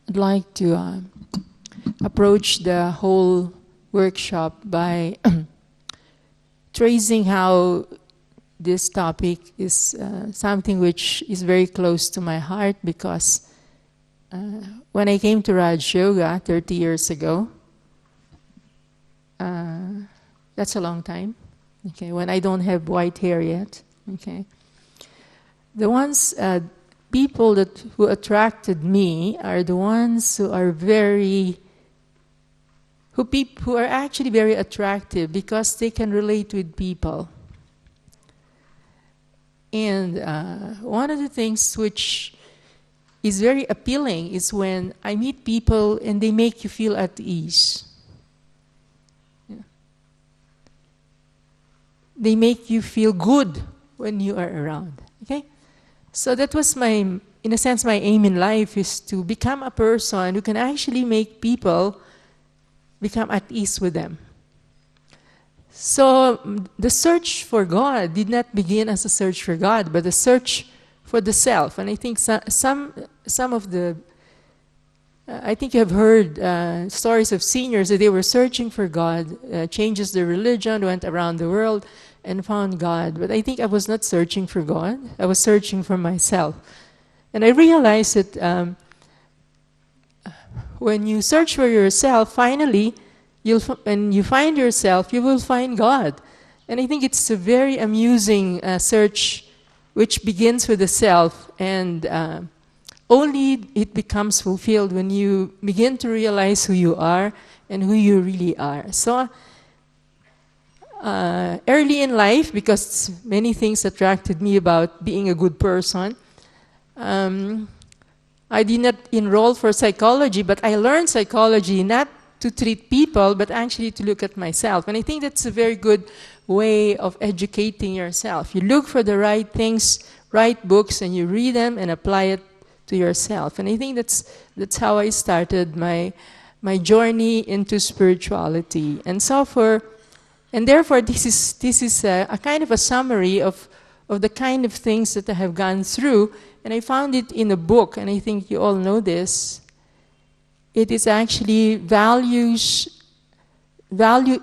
I'd like to approach the whole workshop by tracing how this topic is something which is very close to my heart, because when I came to Raj Yoga 30 years ago, that's a long time, okay, when I don't have white hair yet, okay. The ones, people who attracted me are the ones who are who are actually very attractive because they can relate with people. And one of the things which is very appealing is when I meet people and they make you feel at ease. Yeah. They make you feel good when you are around. Okay? So that was in a sense, my aim in life is to become a person who can actually make people become at ease with them. So the search for God did not begin as a search for God, but a search for the self. And I think some of the, I think you have heard stories of seniors that they were searching for God, changes their religion, went around the world and found God. But I think I was not searching for God. I was searching for myself. And I realized that when you search for yourself, finally, when you find yourself, you will find God. And I think it's a very amusing search which begins with the self, and only it becomes fulfilled when you begin to realize who you are and who you really are. So early in life, because many things attracted me about being a good person, I did not enroll for psychology, but I learned psychology not to treat people, but actually to look at myself. And I think that's a very good way of educating yourself. You look for the right things, right books, and you read them and apply it to yourself. And I think that's how I started my journey into spirituality. And therefore, this is a kind of a summary of the kind of things that I have gone through. And I found it in a book, and I think you all know this. It is actually value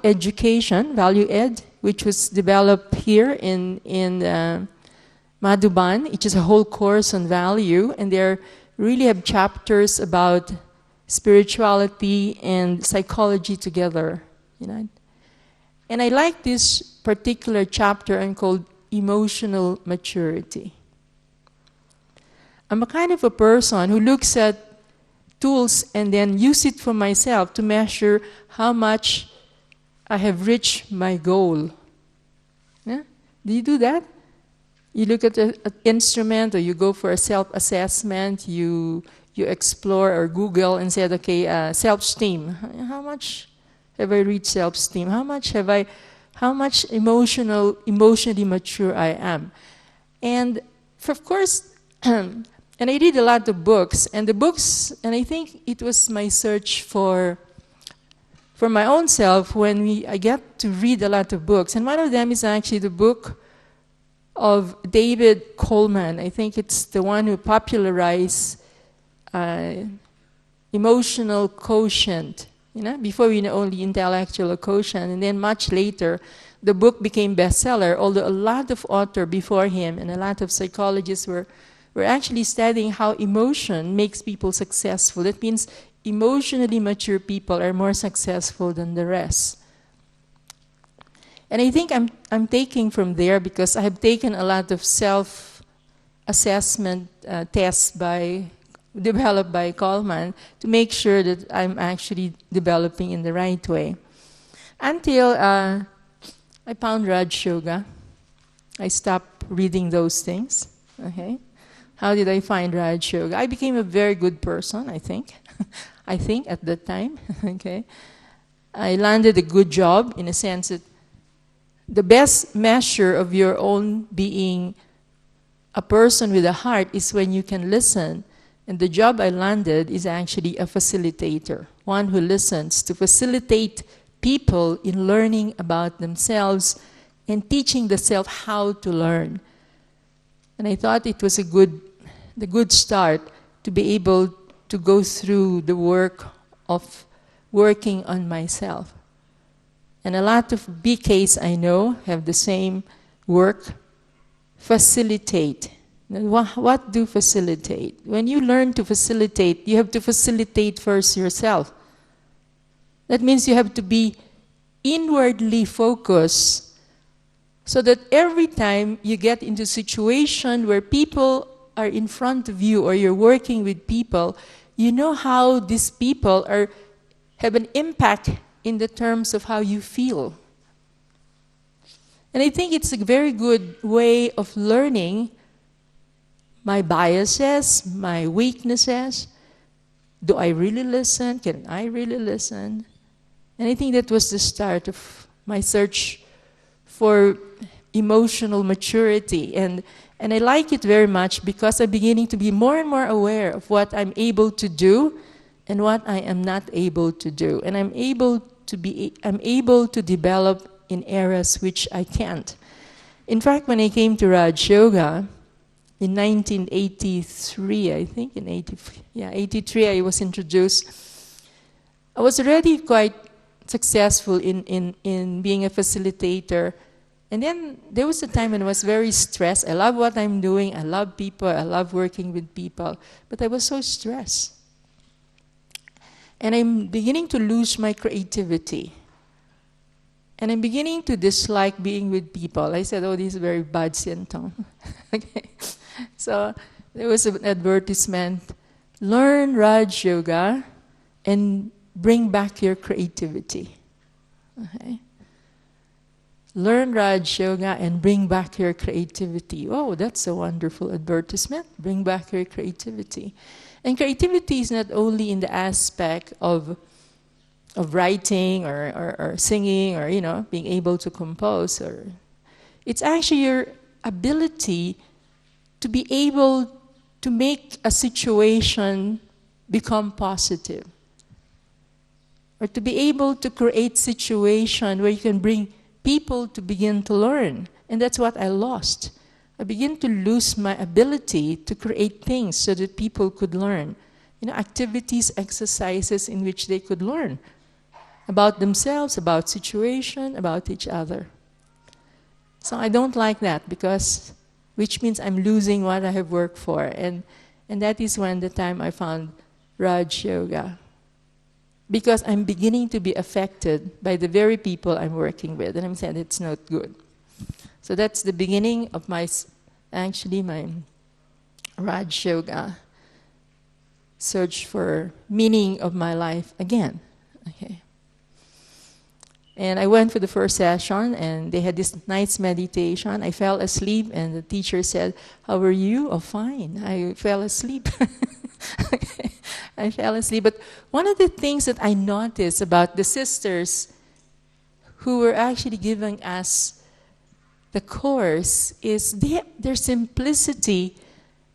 education, value ed, which was developed here in Madhuban. It is a whole course on value, and there really have chapters about spirituality and psychology together. You know? And I like this particular chapter called emotional maturity. I'm a kind of a person who looks at tools and then use it for myself to measure how much I have reached my goal. Yeah? Do you do that? You look at an instrument, or you go for a self-assessment, you explore or Google and said, okay, self-esteem. How much have I reached self-esteem? How much emotionally mature I am? And of course, and I read a lot of books, and I think it was my search for my own self when I get to read a lot of books. And one of them is actually the book of David Coleman. I think it's the one who popularized emotional quotient. You know, before we know only intellectual quotient, and then much later, the book became bestseller. Although a lot of authors before him and a lot of psychologists were actually studying how emotion makes people successful. That means emotionally mature people are more successful than the rest. And I think I'm taking from there, because I have taken a lot of self-assessment tests developed by Coleman to make sure that I'm actually developing in the right way. Until I found Raj Yoga, I stopped reading those things. Okay. How did I find Raj Yoga? I became a very good person, I think. I think at that time, okay. I landed a good job in a sense that the best measure of your own being a person with a heart is when you can listen. And the job I landed is actually a facilitator, one who listens to facilitate people in learning about themselves and teaching the self how to learn. And I thought it was the good start to be able to go through the work of working on myself. And a lot of BKs I know have the same work. Facilitate. What do facilitate? When you learn to facilitate, you have to facilitate first yourself. That means you have to be inwardly focused so that every time you get into a situation where people are in front of you or you're working with people, you know how these people have an impact in the terms of how you feel. And I think it's a very good way of learning my biases, my weaknesses. Do I really listen? Can I really listen? And I think that was the start of my search for emotional maturity. And I like it very much because I'm beginning to be more and more aware of what I'm able to do and what I am not able to do. And I'm able to develop in areas which I can't. In fact, when I came to Raj Yoga in 1983, I think, 83 I was introduced. I was already quite successful in being a facilitator. And then there was a time when I was very stressed. I love what I'm doing. I love people. I love working with people. But I was so stressed. And I'm beginning to lose my creativity. And I'm beginning to dislike being with people. I said, oh, this is very bad symptom. Okay. So there was an advertisement, learn Raj Yoga and bring back your creativity. Okay. Learn Raj Yoga and bring back your creativity. Oh, that's a wonderful advertisement. Bring back your creativity. And creativity is not only in the aspect of writing or singing or, being able to compose. It's actually your ability to be able to make a situation become positive. Or to be able to create situation where you can bring people to begin to learn. And that's what I lost. I began to lose my ability to create things so that people could learn. Activities, exercises in which they could learn about themselves, about situation, about each other. So I don't like that which means I'm losing what I have worked for. And that is when the time I found Raj Yoga. Because I'm beginning to be affected by the very people I'm working with. And I'm saying it's not good. So that's the beginning of my Raj Yoga search for meaning of my life again. Okay. And I went for the first session, and they had this nice meditation. I fell asleep, and the teacher said, how are you? Oh, fine. I fell asleep. Okay. I fell asleep. But one of the things that I noticed about the sisters who were actually giving us the course is their simplicity,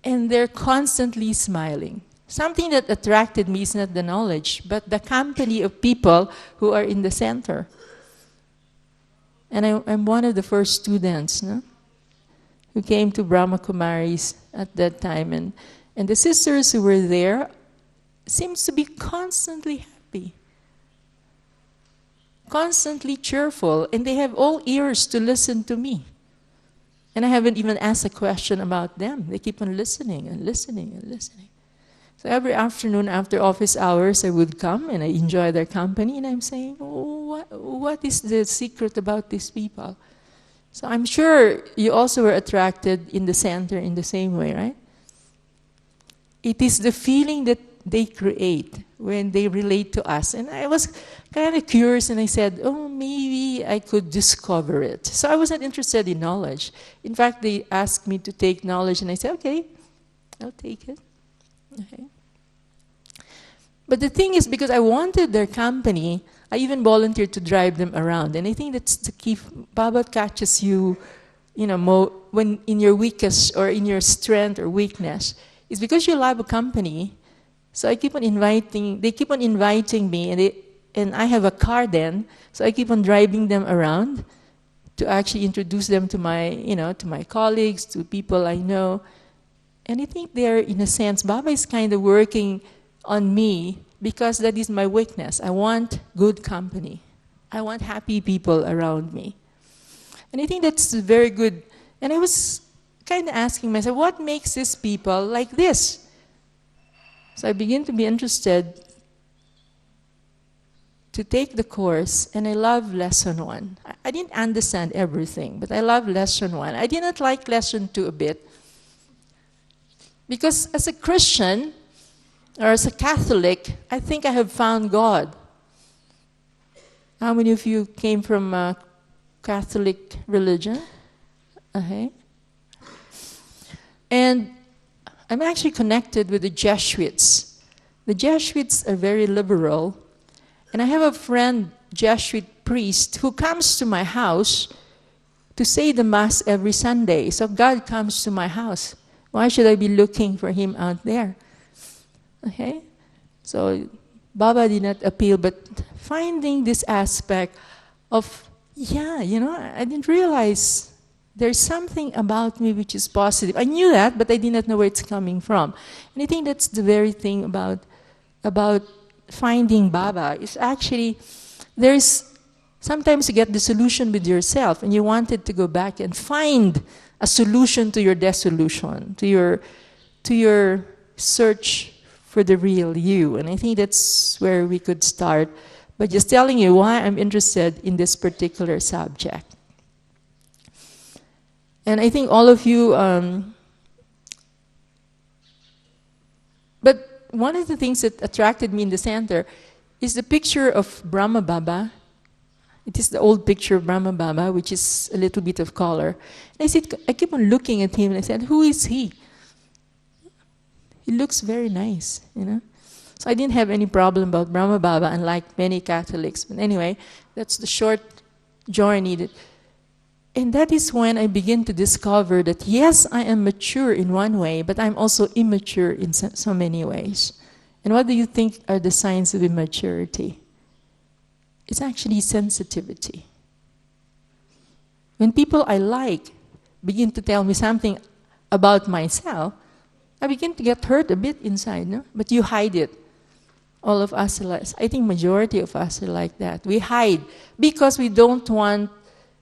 and they're constantly smiling. Something that attracted me is not the knowledge, but the company of people who are in the center. And I'm one of the first students who came to Brahma Kumaris at that time. And the sisters who were there seems to be constantly happy, constantly cheerful, and they have all ears to listen to me. And I haven't even asked a question about them. They keep on listening and listening and listening. So every afternoon after office hours, I would come and I enjoy their company, and I'm saying, oh, what is the secret about these people? So I'm sure you also were attracted in the center in the same way, right? It is the feeling that they create when they relate to us. And I was kind of curious, and I said, oh, maybe I could discover it. So I wasn't interested in knowledge. In fact, they asked me to take knowledge, and I said, okay, I'll take it. Okay. But the thing is, because I wanted their company, I even volunteered to drive them around. And I think that's the key. Baba catches you, when in your weakest or in your strength or weakness. It's because you love a company. So I keep on they keep on inviting me, and I have a car then, so I keep on driving them around to actually introduce them to my colleagues, to people I know. And I think they're, in a sense, Baba is kind of working on me because that is my weakness. I want good company. I want happy people around me. And I think that's very good. And I was kind of asking myself, what makes these people like this? So I began to be interested to take the course, and I love lesson 1. I didn't understand everything, but I love lesson 1. I did not like lesson 2 a bit, because as a Christian, or as a Catholic, I think I have found God. How many of you came from a Catholic religion? Okay. And I'm actually connected with the Jesuits. The Jesuits are very liberal. And I have a friend, Jesuit priest, who comes to my house to say the Mass every Sunday. So God comes to my house. Why should I be looking for him out there? Okay? So Baba did not appeal, but finding this aspect of, I didn't realize there's something about me which is positive. I knew that, but I did not know where it's coming from. And I think that's the very thing about finding Baba. Is actually, there's sometimes you get the solution with yourself, and you wanted to go back and find a solution to your dissolution, to your search for the real you. And I think that's where we could start by just telling you why I'm interested in this particular subject. And I think all of you, but one of the things that attracted me in the center is the picture of Brahma Baba. It is the old picture of Brahma Baba, which is a little bit of color. And I keep on looking at him, and I said, who is he? He looks very nice, So I didn't have any problem about Brahma Baba, unlike many Catholics. But anyway, that's the short journey. And that is when I begin to discover that, yes, I am mature in one way, but I'm also immature in so many ways. And what do you think are the signs of immaturity? It's actually sensitivity. When people I like begin to tell me something about myself, I begin to get hurt a bit inside, no? But you hide it. All of us, I think majority of us are like that. We hide because we don't want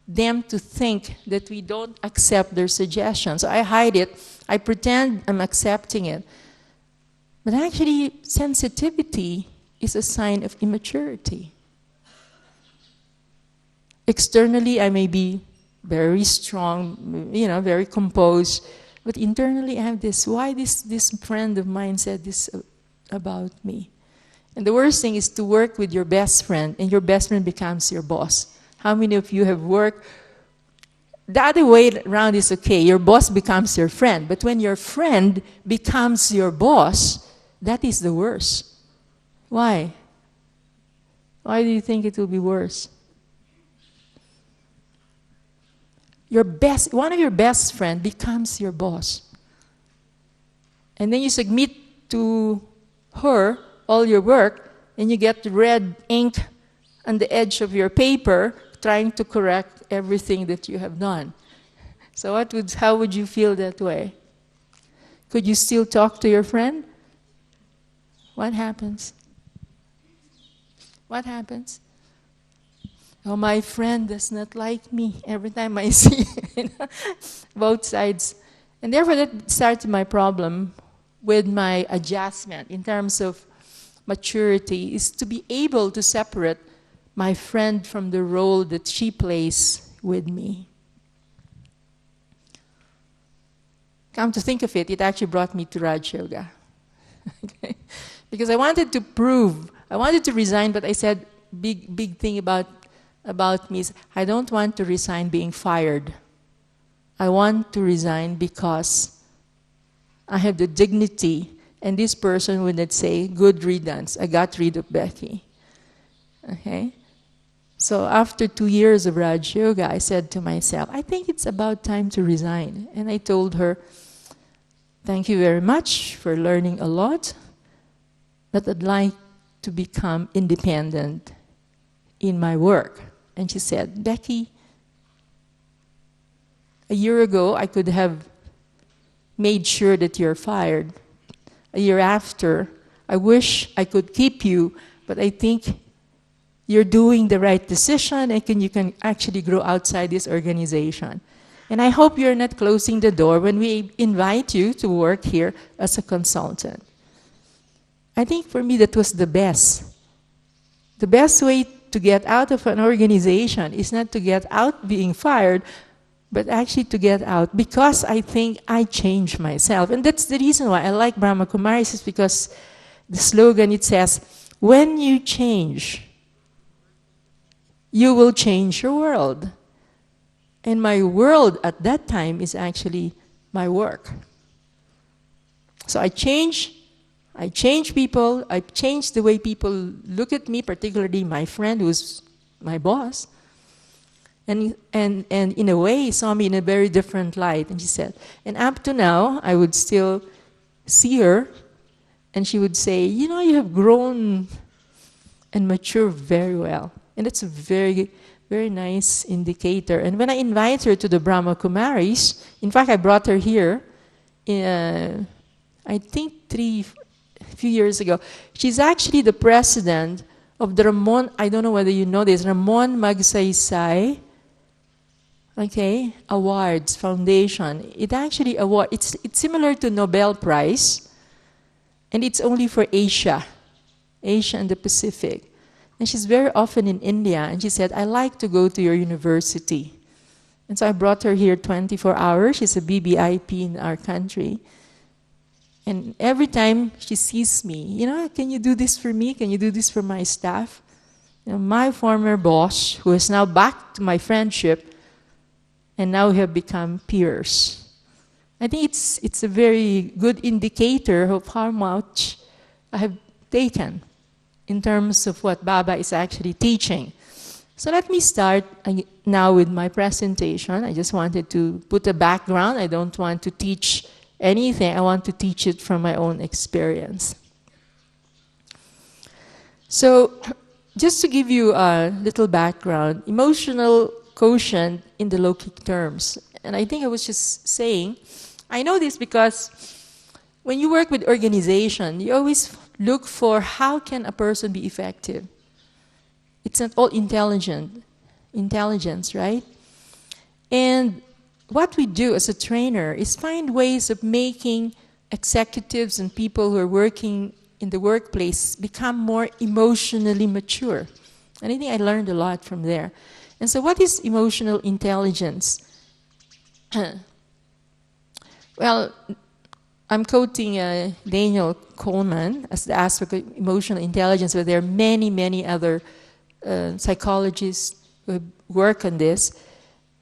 them to think that we don't accept their suggestions. So I hide it. I pretend I'm accepting it. But actually, sensitivity is a sign of immaturity. Externally, I may be very strong, very composed, but internally I have this, why this friend of mine said this about me? And the worst thing is to work with your best friend, and your best friend becomes your boss. How many of you have worked? The other way around is okay, your boss becomes your friend, but when your friend becomes your boss, that is the worst. Why? Why do you think it will be worse? One of your best friend becomes your boss. And then you submit to her all your work, and you get red ink on the edge of your paper trying to correct everything that you have done. So how would you feel that way? Could you still talk to your friend? What happens? What happens? Oh, my friend does not like me every time I see both sides. And therefore, that started my problem with my adjustment in terms of maturity, is to be able to separate my friend from the role that she plays with me. Come to think of it, it actually brought me to Raj Yoga. Okay? Because I wanted to resign, but I said, big thing about me is, I don't want to resign being fired. I want to resign because I have the dignity, and this person would not say, good riddance, I got rid of Backy. Okay? So after 2 years of Raj Yoga, I said to myself, I think it's about time to resign. And I told her, thank you very much for learning a lot, but I'd like to become independent in my work. And she said, Backy, a year ago I could have made sure that you're fired. A year after, I wish I could keep you, but I think you're doing the right decision and you can actually grow outside this organization. And I hope you're not closing the door when we invite you to work here as a consultant. I think for me that was the best. The best way to get out of an organization is not to get out being fired, but actually to get out because I think I changed myself. And that's the reason why I like Brahma Kumaris, is because the slogan, it says, when you change, you will change your world. And my world at that time is actually my work. So I change people, I changed the way people look at me, particularly my friend who's my boss. And in a way, he saw me in a very different light. And she said, and up to now, I would still see her, and she would say, you know, you have grown and matured very well. And it's a very, very nice indicator. And when I invite her to the Brahma Kumaris, in fact, I brought her here, I think a few years ago. She's actually the president of the Ramon, I don't know whether you know this, Ramon Magsaysay, Awards Foundation. It actually it's similar to Nobel Prize, and it's only for Asia and the Pacific. And she's very often in India, and she said, I like to go to your university. And so I brought her here 24 hours. She's a BBIP in our country. And every time she sees me, you know, can you do this for me? Can you do this for my staff? You know, my former boss, who is now back to my friendship, and now we have become peers. I think it's a very good indicator of how much I have taken in terms of what Baba is actually teaching. So let me start now with my presentation. I just wanted to put a background. I don't want to teach anything. I want to teach it from my own experience. So just to give you a little background, emotional quotient in the Lokik terms. And I think I was just saying, I know this because when you work with organization, you always look for how can a person be effective. It's not all intelligence, right? And what we do as a trainer is find ways of making executives and people who are working in the workplace become more emotionally mature. And I think I learned a lot from there. And so what is emotional intelligence? Well, I'm quoting Daniel Coleman as the aspect of emotional intelligence, but there are many, many other psychologists who work on this.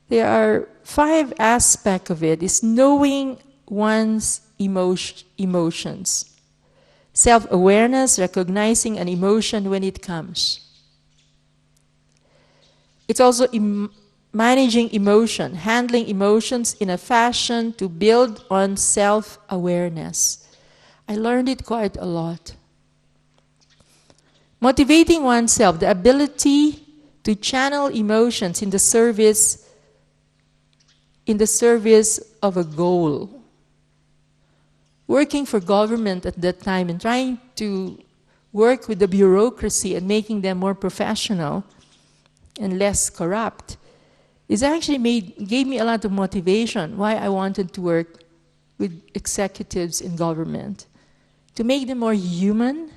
There are 5 aspects of it. Is knowing one's emotions. Self-awareness, recognizing an emotion when it comes. It's also managing emotion, handling emotions in a fashion to build on self-awareness. I learned it quite a lot. Motivating oneself, the ability to channel emotions in the service of a goal. Working for government at that time and trying to work with the bureaucracy and making them more professional and less corrupt is actually gave me a lot of motivation why I wanted to work with executives in government. To make them more human,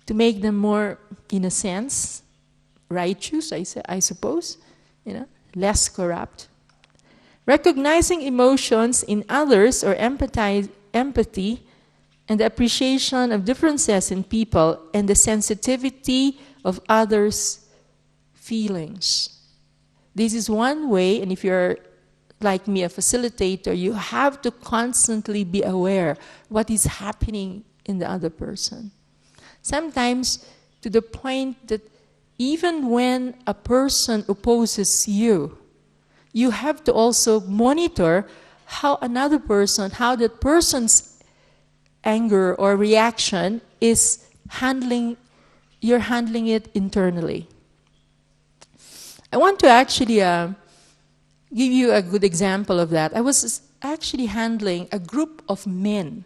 to make them more, in a sense, righteous, I suppose, you know, less corrupt. Recognizing emotions in others or empathy and the appreciation of differences in people and the sensitivity of others' feelings. This is one way, and if you're like me, a facilitator, you have to constantly be aware what is happening in the other person. Sometimes to the point that even when a person opposes you, you have to also monitor how another person, how that person's anger or reaction is you're handling it internally. I want to actually give you a good example of that. I was actually handling a group of men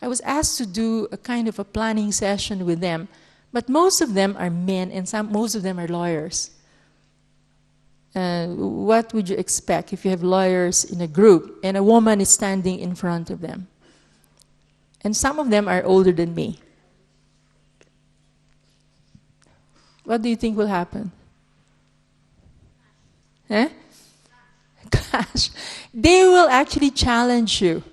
I was asked to do a kind of a planning session with them, but most of them are men and most of them are lawyers. What would you expect if you have lawyers in a group and a woman is standing in front of them? And some of them are older than me. What do you think will happen? Eh? Clash. They will actually challenge you.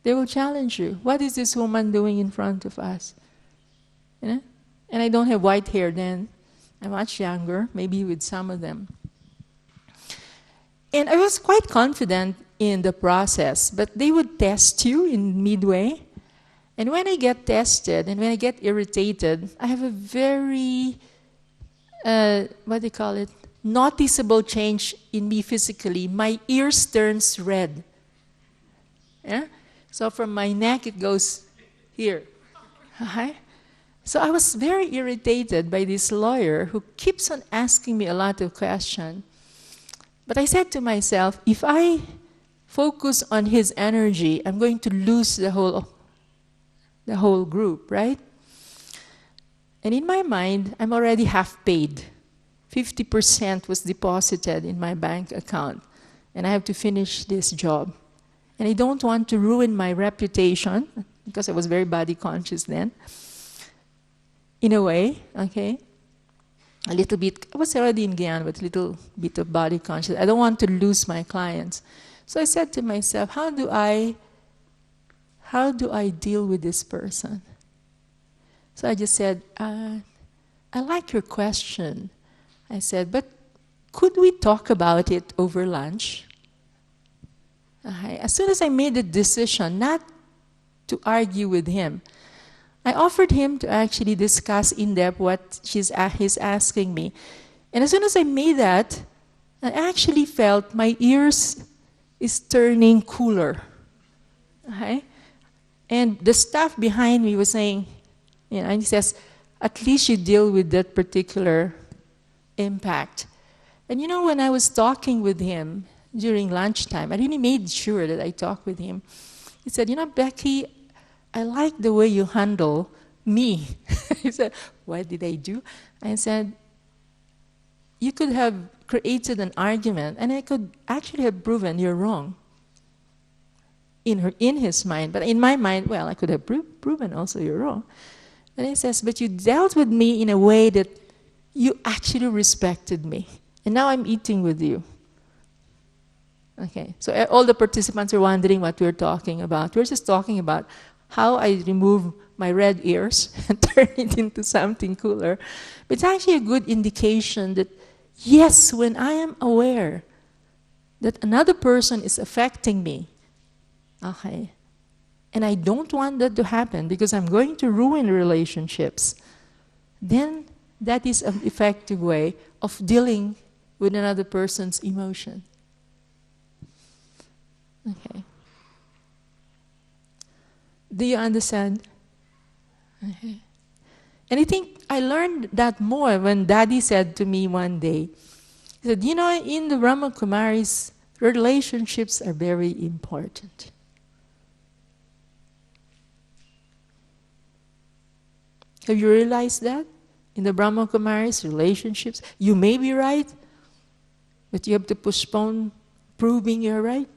They will challenge you. What is this woman doing in front of us? You know? And I don't have white hair then. I'm much younger, maybe with some of them. And I was quite confident in the process, but they would test you in midway. And when I get tested and when I get irritated, I have a very, noticeable change in me physically. My ears turns red. Yeah? So from my neck, it goes here. Okay? So I was very irritated by this lawyer who keeps on asking me a lot of questions. But I said to myself, if I focus on his energy, I'm going to lose the whole group, right? And in my mind, I'm already half paid. 50% was deposited in my bank account, and I have to finish this job. And I don't want to ruin my reputation, because I was very body conscious then, in a way, okay? A little bit, I was already in Guyana, but a little bit of body conscious. I don't want to lose my clients. So I said to myself, how do I deal with this person? So I just said, I like your question. I said, but could we talk about it over lunch? As soon as I made the decision not to argue with him, I offered him to actually discuss in depth what he's asking me. And as soon as I made that, I actually felt my ears is turning cooler. Okay? And the staff behind me was saying, and he says, at least you deal with that particular impact. And when I was talking with him during lunchtime, I really made sure that I talked with him. He said, Becky, I like the way you handle me. He said, what did I do? I said, you could have created an argument, and I could actually have proven you're wrong in his mind. But in my mind, well, I could have proven also you're wrong. And he says, but you dealt with me in a way that you actually respected me. And now I'm eating with you. Okay, so all the participants are wondering what we're talking about. We're just talking about how I remove my red ears and turn it into something cooler. But it's actually a good indication that, yes, when I am aware that another person is affecting me, okay, and I don't want that to happen because I'm going to ruin relationships, then that is an effective way of dealing with another person's emotion. Okay. Do you understand? Okay. And I think I learned that more when Daddy said to me one day, he said, in the Brahma Kumaris, relationships are very important. Have you realized that? In the Brahma Kumaris, relationships, you may be right, but you have to postpone proving you're right.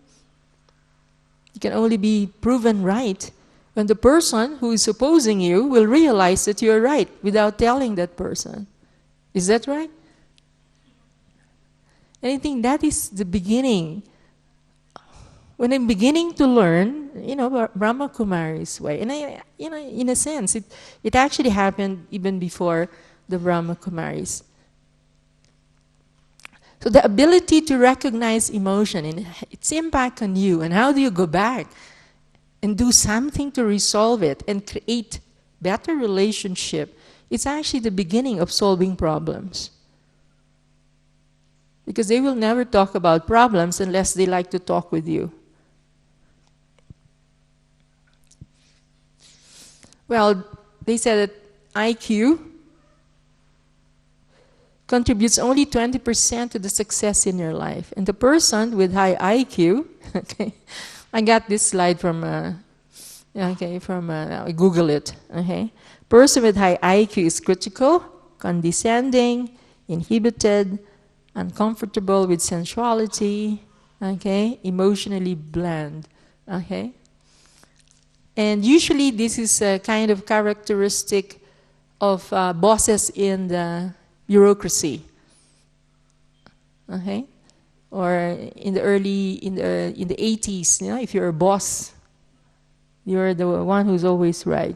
You can only be proven right when the person who is opposing you will realize that you're right without telling that person. Is that right? And I think that is the beginning. When I'm beginning to learn, Brahma Kumari's way, and in a sense, it actually happened even before the Brahma Kumaris. So the ability to recognize emotion and its impact on you, and how do you go back and do something to resolve it and create better relationship, it's actually the beginning of solving problems. Because they will never talk about problems unless they like to talk with you. Well, they said that IQ contributes only 20% to the success in your life. And the person with high IQ, okay, I got this slide from Okay, from Google it. Okay, person with high IQ is critical, condescending, inhibited, uncomfortable with sensuality. Okay, emotionally bland. Okay, and usually this is a kind of characteristic of bosses in the bureaucracy. Okay, or in the 80s, if you're a boss, you're the one who's always right.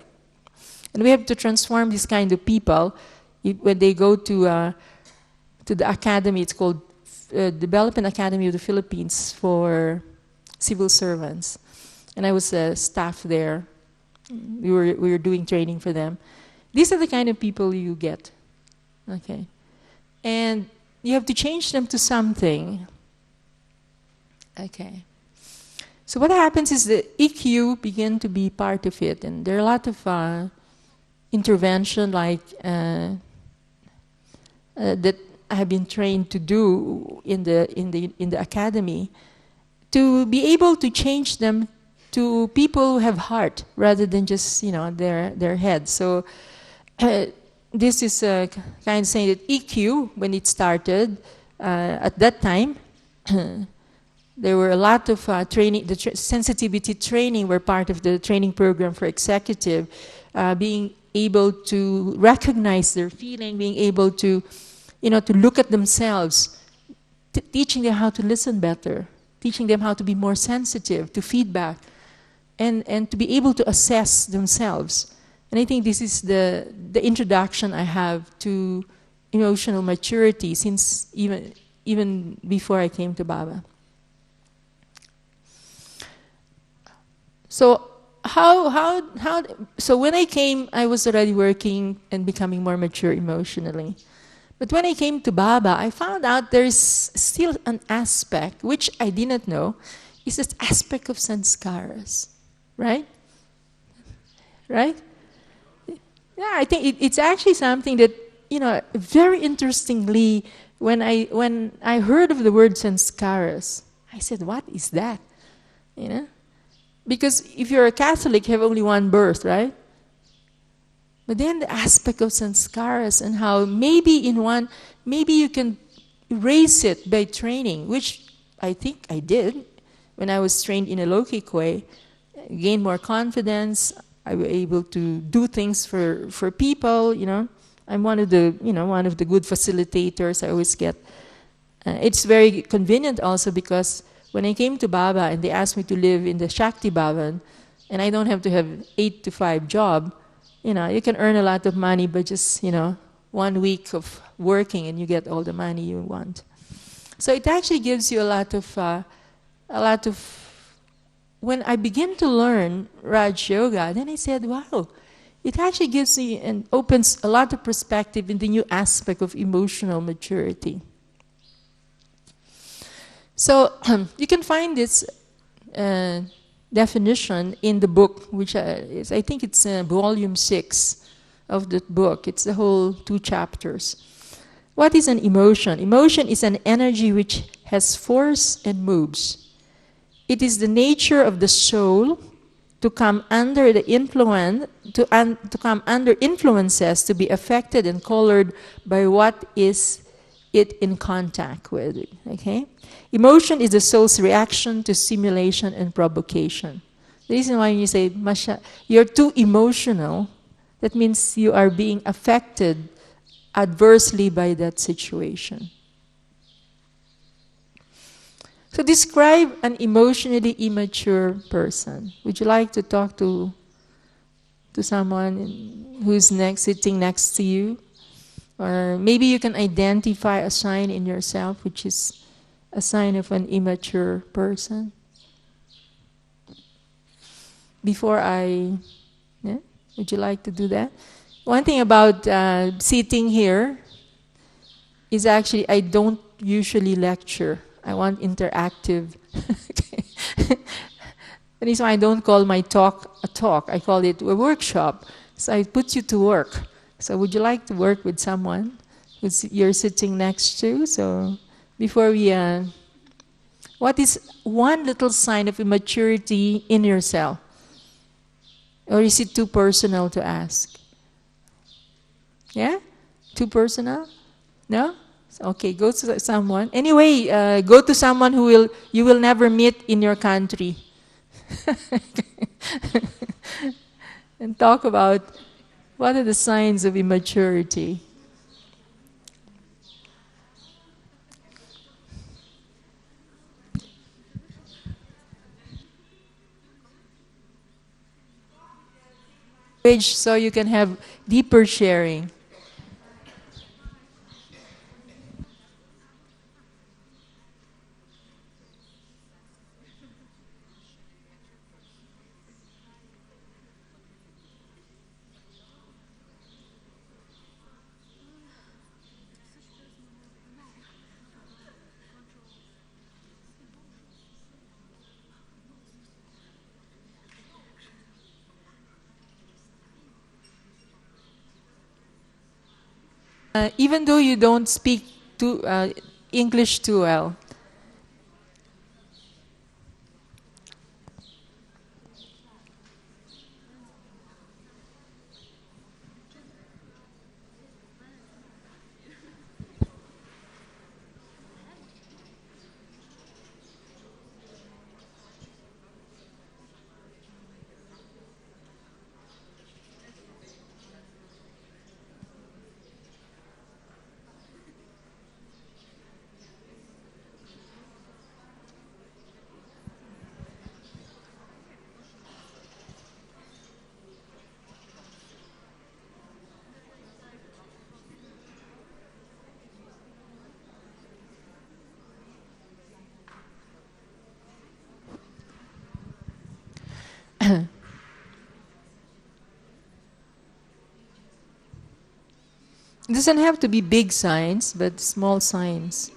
And we have to transform this kind of people when they go to the academy. It's called Development Academy of the Philippines for civil servants. And I was a staff there. We were doing training for them. These are the kind of people you get. Okay. And you have to change them to something. Okay. So what happens is the EQ begin to be part of it, and there are a lot of intervention like that I have been trained to do in the academy to be able to change them to people who have heart rather than just their head. So this is kind of saying that EQ, when it started at that time. There were a lot of training, sensitivity training were part of the training program for executive, being able to recognize their feeling, being able to, to look at themselves, teaching them how to listen better, teaching them how to be more sensitive to feedback, and to be able to assess themselves. And I think this is the introduction I have to emotional maturity since even before I came to Baba. So so when I came, I was already working and becoming more mature emotionally. But when I came to Baba, I found out there's still an aspect, which I didn't know, is this aspect of sanskaras, right? Right? Yeah, I think it's actually something that, very interestingly, when I heard of the word sanskaras, I said, what is that? Because if you're a Catholic, you have only one birth, right? But then the aspect of sanskaras and how maybe you can erase it by training, which I think I did when I was trained in a Lockic way, gain more confidence. I was able to do things for people. I'm one of the good facilitators. I always get. It's very convenient also because when I came to Baba and they asked me to live in the Shakti Bhavan, and I don't have to have 8 to 5 job, you can earn a lot of money by just, 1 week of working and you get all the money you want. So it actually gives you a lot of, when I begin to learn Raj Yoga, then I said, wow, it actually gives me and opens a lot of perspective in the new aspect of emotional maturity. So you can find this definition in the book, which I think it's volume 6 of the book. It's the whole 2 chapters. What is an emotion? Emotion is an energy which has force and moves. It is the nature of the soul to come under the influence, to come under influences, to be affected and colored by what is it in contact with. Okay? Emotion is the soul's reaction to stimulation and provocation. The reason why you say, Masha, you're too emotional, that means you are being affected adversely by that situation. So describe an emotionally immature person. Would you like to talk to someone who's sitting next to you? Or maybe you can identify a sign in yourself which is a sign of an immature person. Would you like to do that? One thing about sitting here is actually I don't usually lecture. I want interactive. The reason why I don't call my talk a talk, I call it a workshop. So I put you to work. So would you like to work with someone you're sitting next to? So before we, what is one little sign of immaturity in yourself? Or is it too personal to ask? Yeah? Too personal? No? Okay, go to someone. Anyway, go to someone who you will never meet in your country. And talk about what are the signs of immaturity. So you can have deeper sharing. Even though you don't speak English too well. It doesn't have to be big signs, but small signs.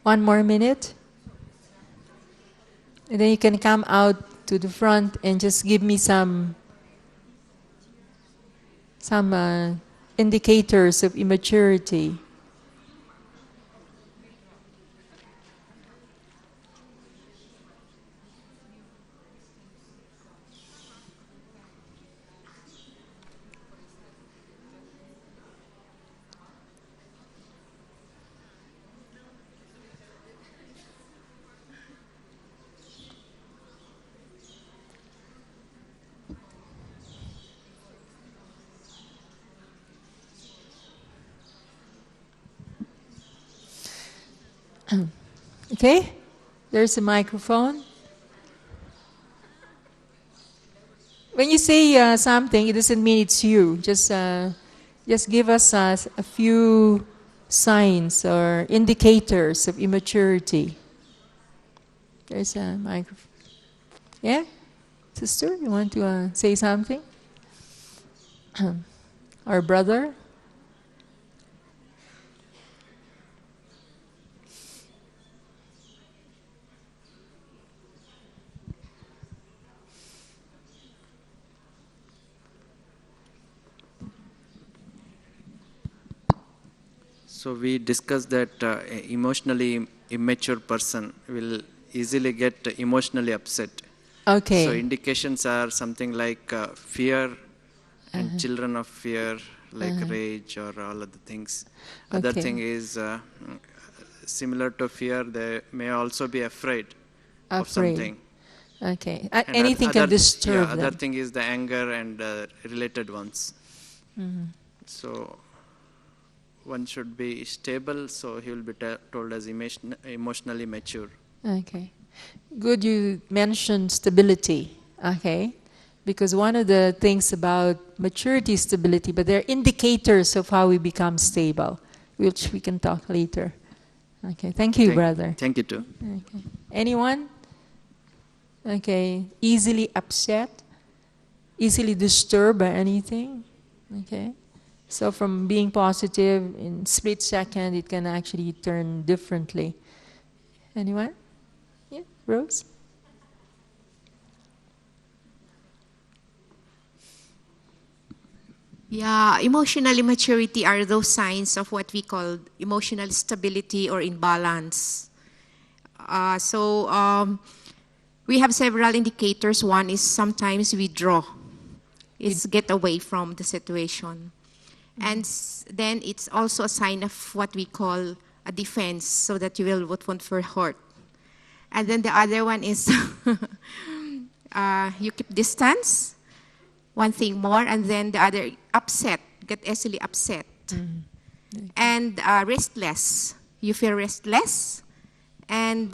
One more minute. And then you can come out to the front and just give me some indicators of immaturity. Okay? There's a microphone. When you say something, it doesn't mean it's you. Just give us a few signs or indicators of immaturity. There's a microphone. Yeah? Sister, you want to say something? Our brother? So we discussed that emotionally immature person will easily get emotionally upset. Okay. So indications are something like fear and children of fear, like rage or all other things. Other thing is similar to fear, they may also be afraid of something. Okay. And Anything can disturb them. Other thing is the anger and related ones. So one should be stable, so he will be told as emotionally mature. Okay. Good you mentioned stability. Okay. Because one of the things about maturity is stability, but there are indicators of how we become stable, which we can talk later. Okay. Thank you, brother. Thank you too. Okay. Anyone? Okay. Easily upset? Easily disturbed by anything? Okay. So from being positive in split second, it can actually turn differently. Anyone? Yeah, Rose? Yeah, emotional immaturity are those signs of what we call emotional stability or imbalance. We have several indicators. One is sometimes we withdraw. It's get away from the situation. And then it's also a sign of what we call a defense, so that you won't feel hurt. And then the other one is you keep distance, one thing more, and then the other upset, get easily upset. And restless, you feel restless. And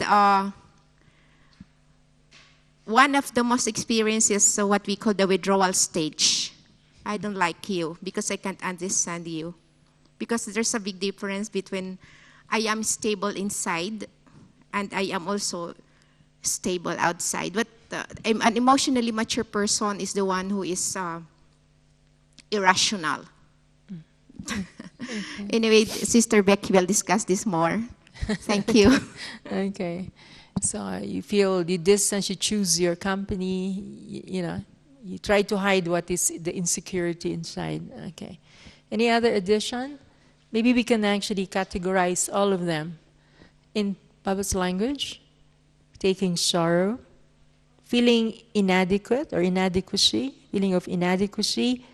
one of the most experiences is what we call the withdrawal stage. I don't like you because I can't understand you. Because there's a big difference between I am stable inside and I am also stable outside. But an emotionally mature person is the one who is irrational. Anyway, Sister Becky will discuss this more. Thank you. Okay. So you feel the distance, you choose your company, you try to hide what is the insecurity inside. Okay. Any other addition? Maybe we can actually categorize all of them in Baba's language. Taking sorrow, feeling inadequate or inadequacy, feeling of inadequacy.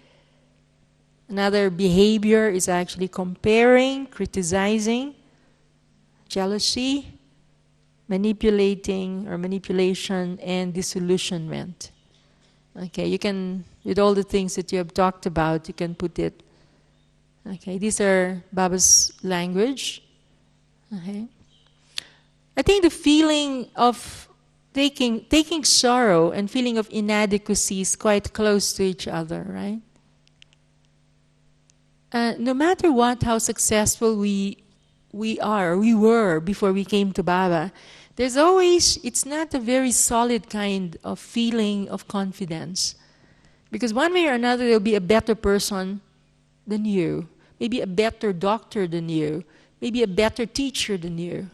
Another behavior is actually comparing, criticizing, jealousy, manipulating or manipulation, and disillusionment. Okay, you can, with all the things that you have talked about, you can put it. Okay, these are Baba's language. Okay. I think the feeling of taking sorrow and feeling of inadequacy is quite close to each other, right? No matter what, how successful we were before we came to Baba, there's always, it's not a very solid kind of feeling of confidence. Because one way or another, there'll be a better person than you, maybe a better doctor than you, maybe a better teacher than you.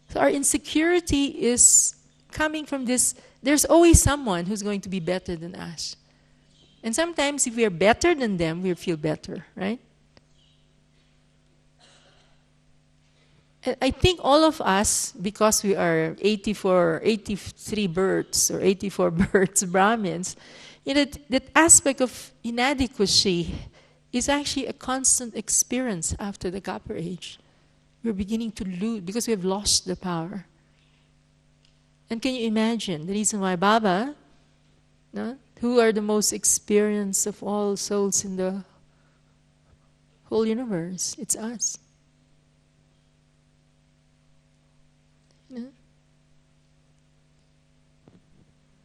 So our insecurity is coming from this, there's always someone who's going to be better than us. And sometimes if we are better than them, we feel better, right? I think all of us, because we are 83 birds or 84 birds, Brahmins, that aspect of inadequacy is actually a constant experience after the Copper Age. We're beginning to lose because we have lost the power. And can you imagine the reason why Baba, who are the most experienced of all souls in the whole universe? It's us.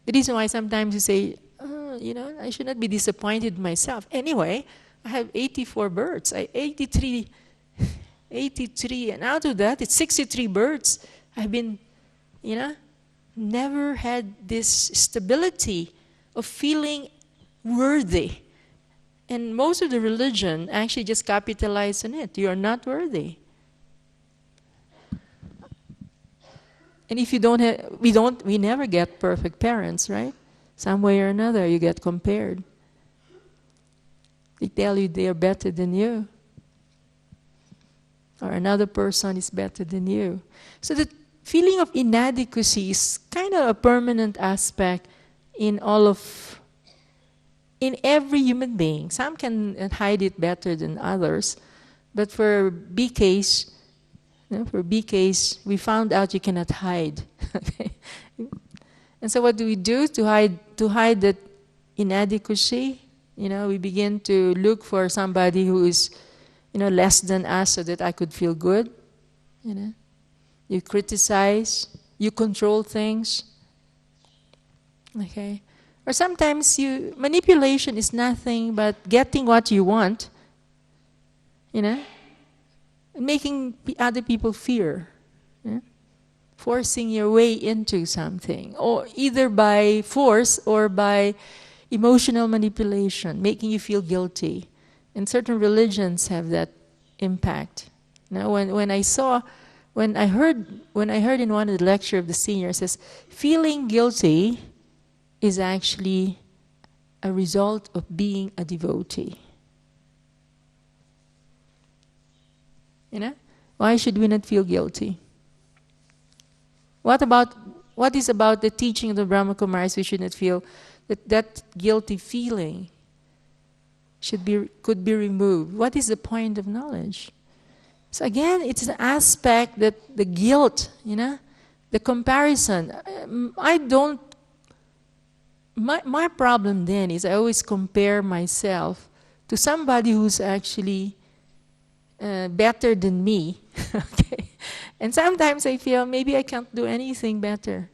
The reason why sometimes you say, I should not be disappointed in myself. Anyway, I have 84 birds. 83, and out of that, it's 63 birds. I've been, never had this stability of feeling worthy. And most of the religion actually just capitalize on it. You are not worthy. And if you don't have, we never get perfect parents, right? Some way or another, you get compared. They tell you they are better than you. Or another person is better than you. So the feeling of inadequacy is kind of a permanent aspect in every human being. Some can hide it better than others. But for BKs, we found out you cannot hide. Okay? And so what do we do to hide that inadequacy? We begin to look for somebody who is, less than us so that I could feel good. You criticize, you control things. Okay? Or sometimes manipulation is nothing but getting what you want, and making other people fear. Forcing your way into something, or either by force or by emotional manipulation, making you feel guilty. And certain religions have that impact. Now, when I heard in one of the lecture of the senior, it says, feeling guilty is actually a result of being a devotee. You know? Why should we not feel guilty? What is about the teaching of the Brahma Kumaris we should not feel that guilty feeling could be removed? What is the point of knowledge? So again, it's an aspect that the guilt, the comparison. My problem then is I always compare myself to somebody who's actually better than me. Okay, and sometimes I feel maybe I can't do anything better.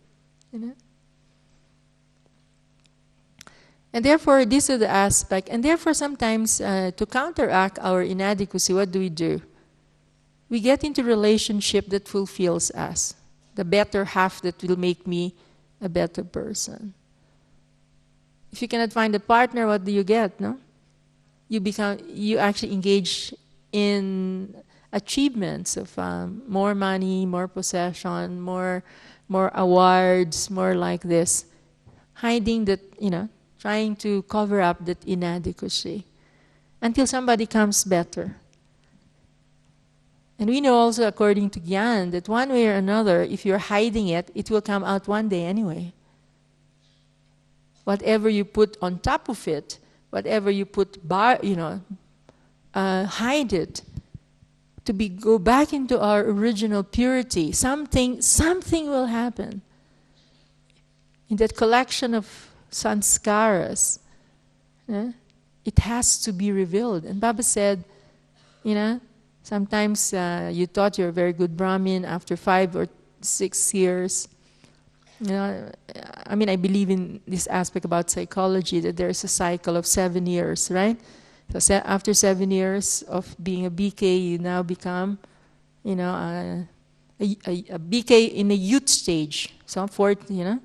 And therefore, this is the aspect. And therefore, sometimes to counteract our inadequacy, what do? We get into relationship that fulfills us, the better half that will make me a better person. If you cannot find a partner, what do you get? No, you actually engage in achievements of more money, more possession, more awards, more like this, hiding that, trying to cover up that inadequacy until somebody comes better. And we know also, according to Gyan, that one way or another, if you're hiding it, it will come out one day anyway. Whatever you put on top of it, whatever you put hide it, to go back into our original purity. Something will happen. In that collection of sanskaras, it has to be revealed. And Baba said, sometimes you thought you're a very good Brahmin after 5 or 6 years. I believe in this aspect about psychology, that there's a cycle of 7 years, right? So after 7 years of being a BK, you now become, a BK in a youth stage. So 14,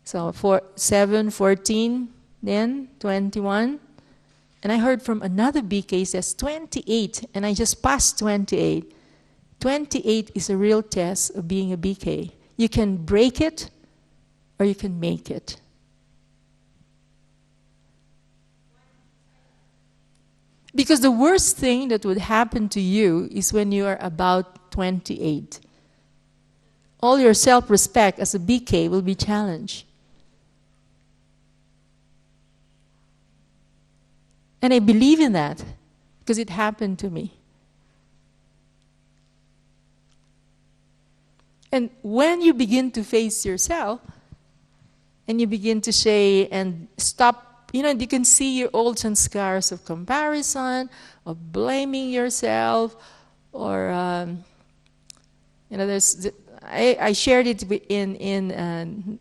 So 7, 14, then 21. And I heard from another BK says 28, and I just passed 28. 28 is a real test of being a BK. You can break it or you can make it. Because the worst thing that would happen to you is when you are about 28. All your self-respect as a BK will be challenged. And I believe in that because it happened to me. And when you begin to face yourself, and you begin to say and stop, you can see your old sanskars of comparison, of blaming yourself, or I shared it in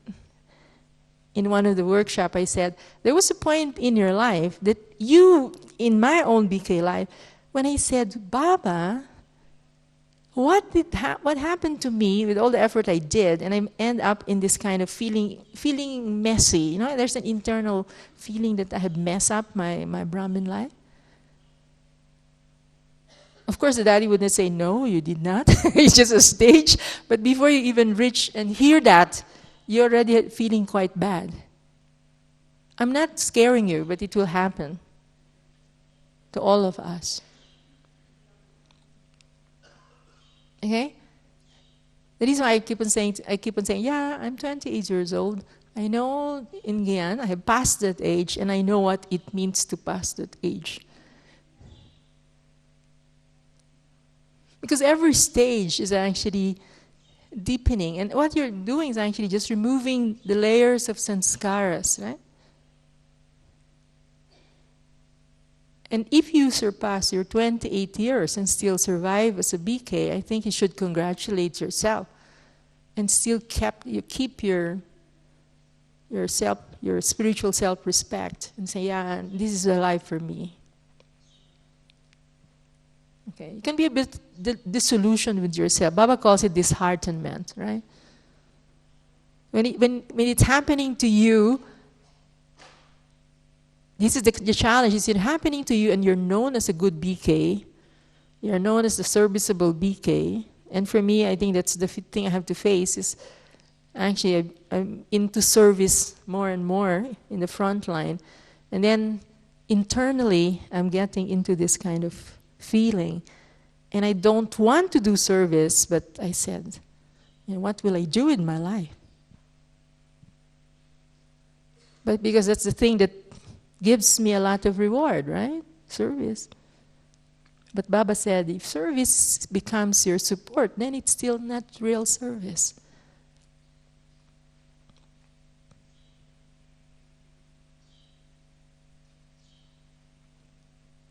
one of the workshop. I said there was a point in your life that in my own BK life, when I said, Baba, what happened to me with all the effort I did, and I end up in this kind of feeling messy. There's an internal feeling that I have messed up my Brahmin life. Of course, the daddy wouldn't say, no, you did not. It's just a stage. But before you even reach and hear that, you're already feeling quite bad. I'm not scaring you, but it will happen to all of us. Okay? The reason why I keep on saying, yeah, I'm 28 years old. I know in Gyan, I have passed that age, and I know what it means to pass that age. Because every stage is actually deepening. And what you're doing is actually just removing the layers of sanskaras, right? And if you surpass your 28 years and still survive as a BK, I think you should congratulate yourself and still keep your spiritual self-respect and say, yeah, this is a life for me. Okay, you can be a bit disillusioned with yourself. Baba calls it disheartenment, right? When it's happening to you, this is the challenge. Is it happening to you and you're known as a good BK? You're known as the serviceable BK. And for me, I think that's the thing I have to face is actually I'm into service more and more in the front line. And then internally, I'm getting into this kind of feeling. And I don't want to do service, but I said, what will I do in my life? But because that's the thing that gives me a lot of reward, right? Service. But Baba said, if service becomes your support, then it's still not real service.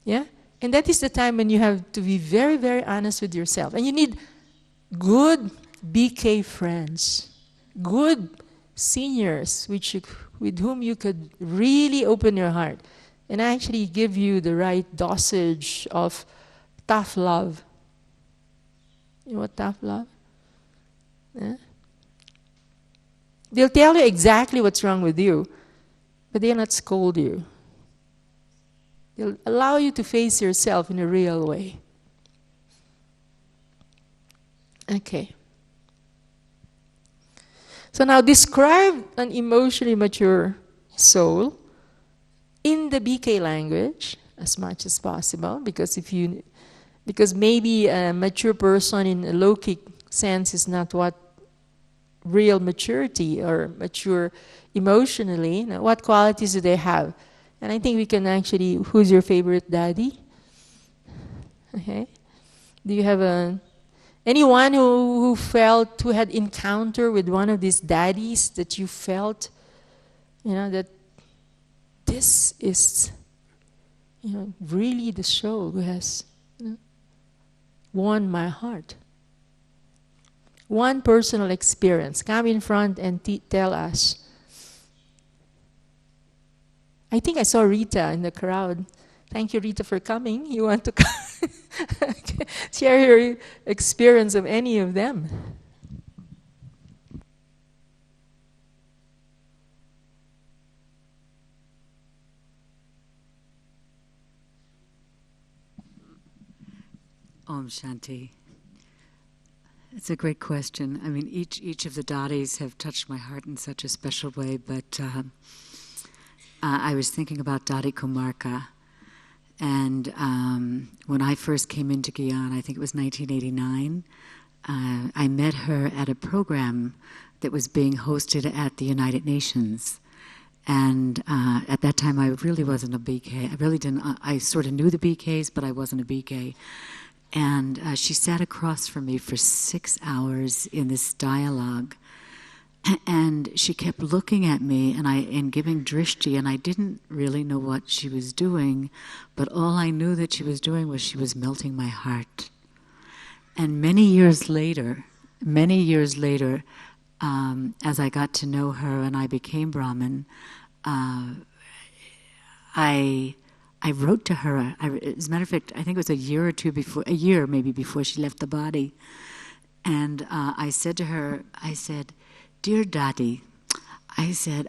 Yeah? And that is the time when you have to be very, very honest with yourself. And you need good BK friends, good seniors with whom you could really open your heart and actually give you the right dosage of tough love. You know what tough love? Yeah? They'll tell you exactly what's wrong with you, but they'll not scold you. They'll allow you to face yourself in a real way. Okay. So now describe an emotionally mature soul in the BK language as much as possible, because maybe a mature person in a low-kick sense is not what real maturity or mature emotionally. Now, what qualities do they have? And I think we can actually, who's your favorite daddy? Okay. Do you have anyone who had encounter with one of these daddies that you felt, that this is, really the soul who has won my heart? One personal experience. Come in front and tell us. I think I saw Rita in the crowd. Thank you, Rita, for coming. You want to come? Share your experience of any of them. Om Shanti. It's a great question. I mean, each of the daddies have touched my heart in such a special way, but I was thinking about Daddy Kumarka, and when I first came into Guyana, I think it was 1989, I met her at a program that was being hosted at the United Nations. And at that time, I really wasn't a BK. I really didn't. I sort of knew the BKs, but I wasn't a BK. And she sat across from me for 6 hours in this dialogue. And she kept looking at me and giving drishti, and I didn't really know what she was doing, but all I knew that she was doing was she was melting my heart. And many years later, as I got to know her and I became Brahmin, I wrote to her. As a matter of fact, I think it was a year maybe before she left the body. And I said to her, "Dear Daddy," I said,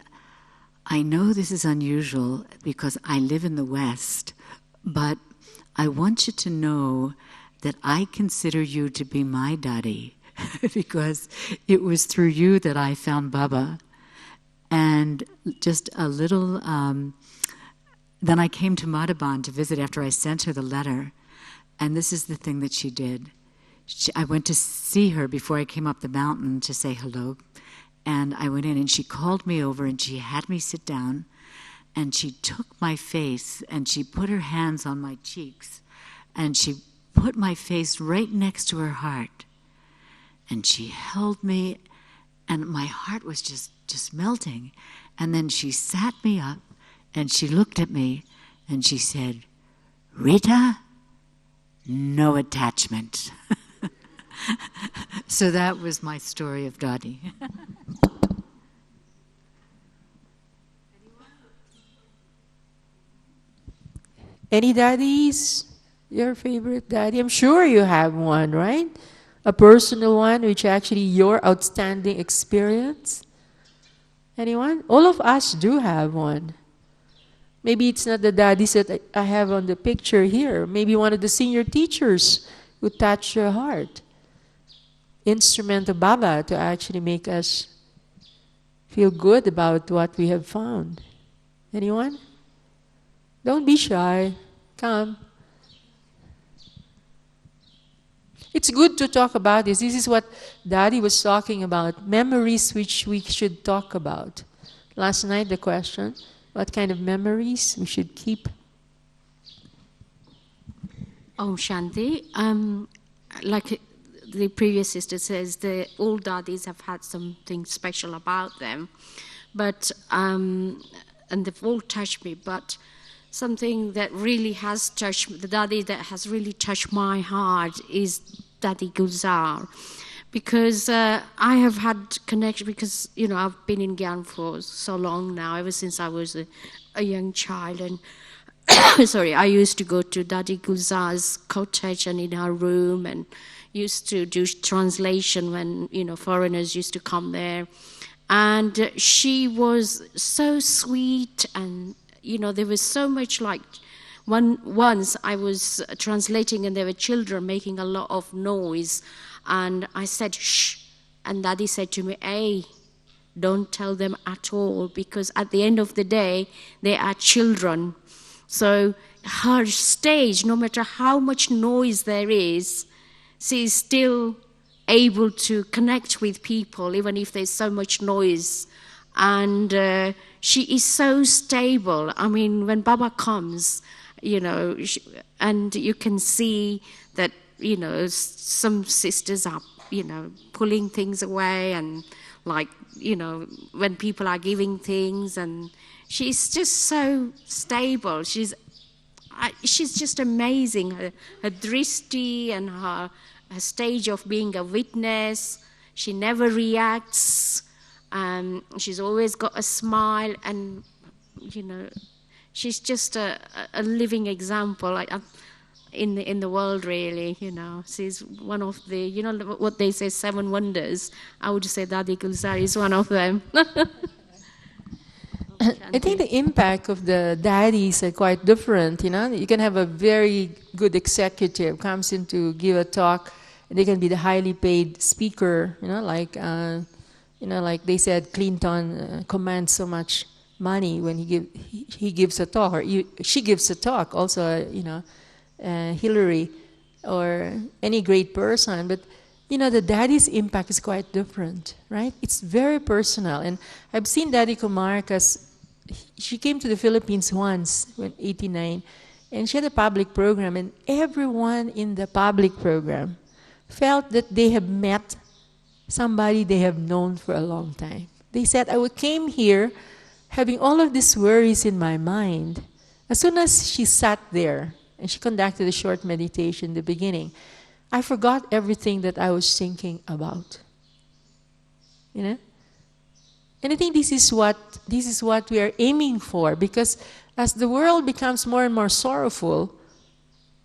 "I know this is unusual because I live in the West, but I want you to know that I consider you to be my daddy because it was through you that I found Baba." And just a little, then I came to Madhaban to visit after I sent her the letter, and this is the thing that she did. I went to see her before I came up the mountain to say hello. And I went in and she called me over and she had me sit down and she took my face and she put her hands on my cheeks and she put my face right next to her heart. And she held me and my heart was just melting. And then she sat me up and she looked at me and she said, "Rita, no attachment." So that was my story of Daddy. Any daddies? Your favorite daddy? I'm sure you have one, right? A personal one, which actually your outstanding experience. Anyone? All of us do have one. Maybe it's not the daddies that I have on the picture here. Maybe one of the senior teachers who touch your heart. Instrument of Baba to actually make us feel good about what we have found. Anyone? Don't be shy. Come. It's good to talk about this. This is what Daddy was talking about. Memories which we should talk about. Last night the question, what kind of memories we should keep? Oh, Shanti. Like the previous sister says, the old daddies have had something special about them. But, and they've all touched me, but something that really has touched, the daddy that has really touched my heart is Daddy Gulzar. Because I have had connection, because, you know, I've been in Gyan for so long now, ever since I was a young child. And sorry, I used to go to Daddy Gulzar's cottage and in her room, and used to do translation when, you know, foreigners used to come there. And she was so sweet, and, you know, there was so much like, once I was translating and there were children making a lot of noise, and I said, shh, and Daddy said to me, hey, don't tell them at all, because at the end of the day, they are children. So her stage, no matter how much noise there is, she is still able to connect with people, even if there's so much noise. And she is so stable. I mean, when Baba comes, you know, and you can see that, you know, some sisters are, you know, pulling things away, and like, you know, when people are giving things, and she's just so stable. She's just amazing. Her drishti and her stage of being a witness. She never reacts. She's always got a smile, and, you know, she's just a living example in the world, really. You know, she's one of the, you know, what they say, 7 wonders. I would say Dadi Gulzar is one of them. I think the impact of the daddies are quite different. You know, you can have a very good executive comes in to give a talk, and they can be the highly paid speaker. You know, like they said, Clinton commands so much money when he gives a talk, or she gives a talk. Also, you know, Hillary or any great person, but. You know, the daddy's impact is quite different, right? It's very personal. And I've seen Daddy Kumar, because she came to the Philippines once, when 89, and she had a public program, and everyone in the public program felt that they have met somebody they have known for a long time. They said, I came here having all of these worries in my mind. As soon as she sat there, and she conducted a short meditation in the beginning, I forgot everything that I was thinking about. You know? And I think this is what we are aiming for, because as the world becomes more and more sorrowful,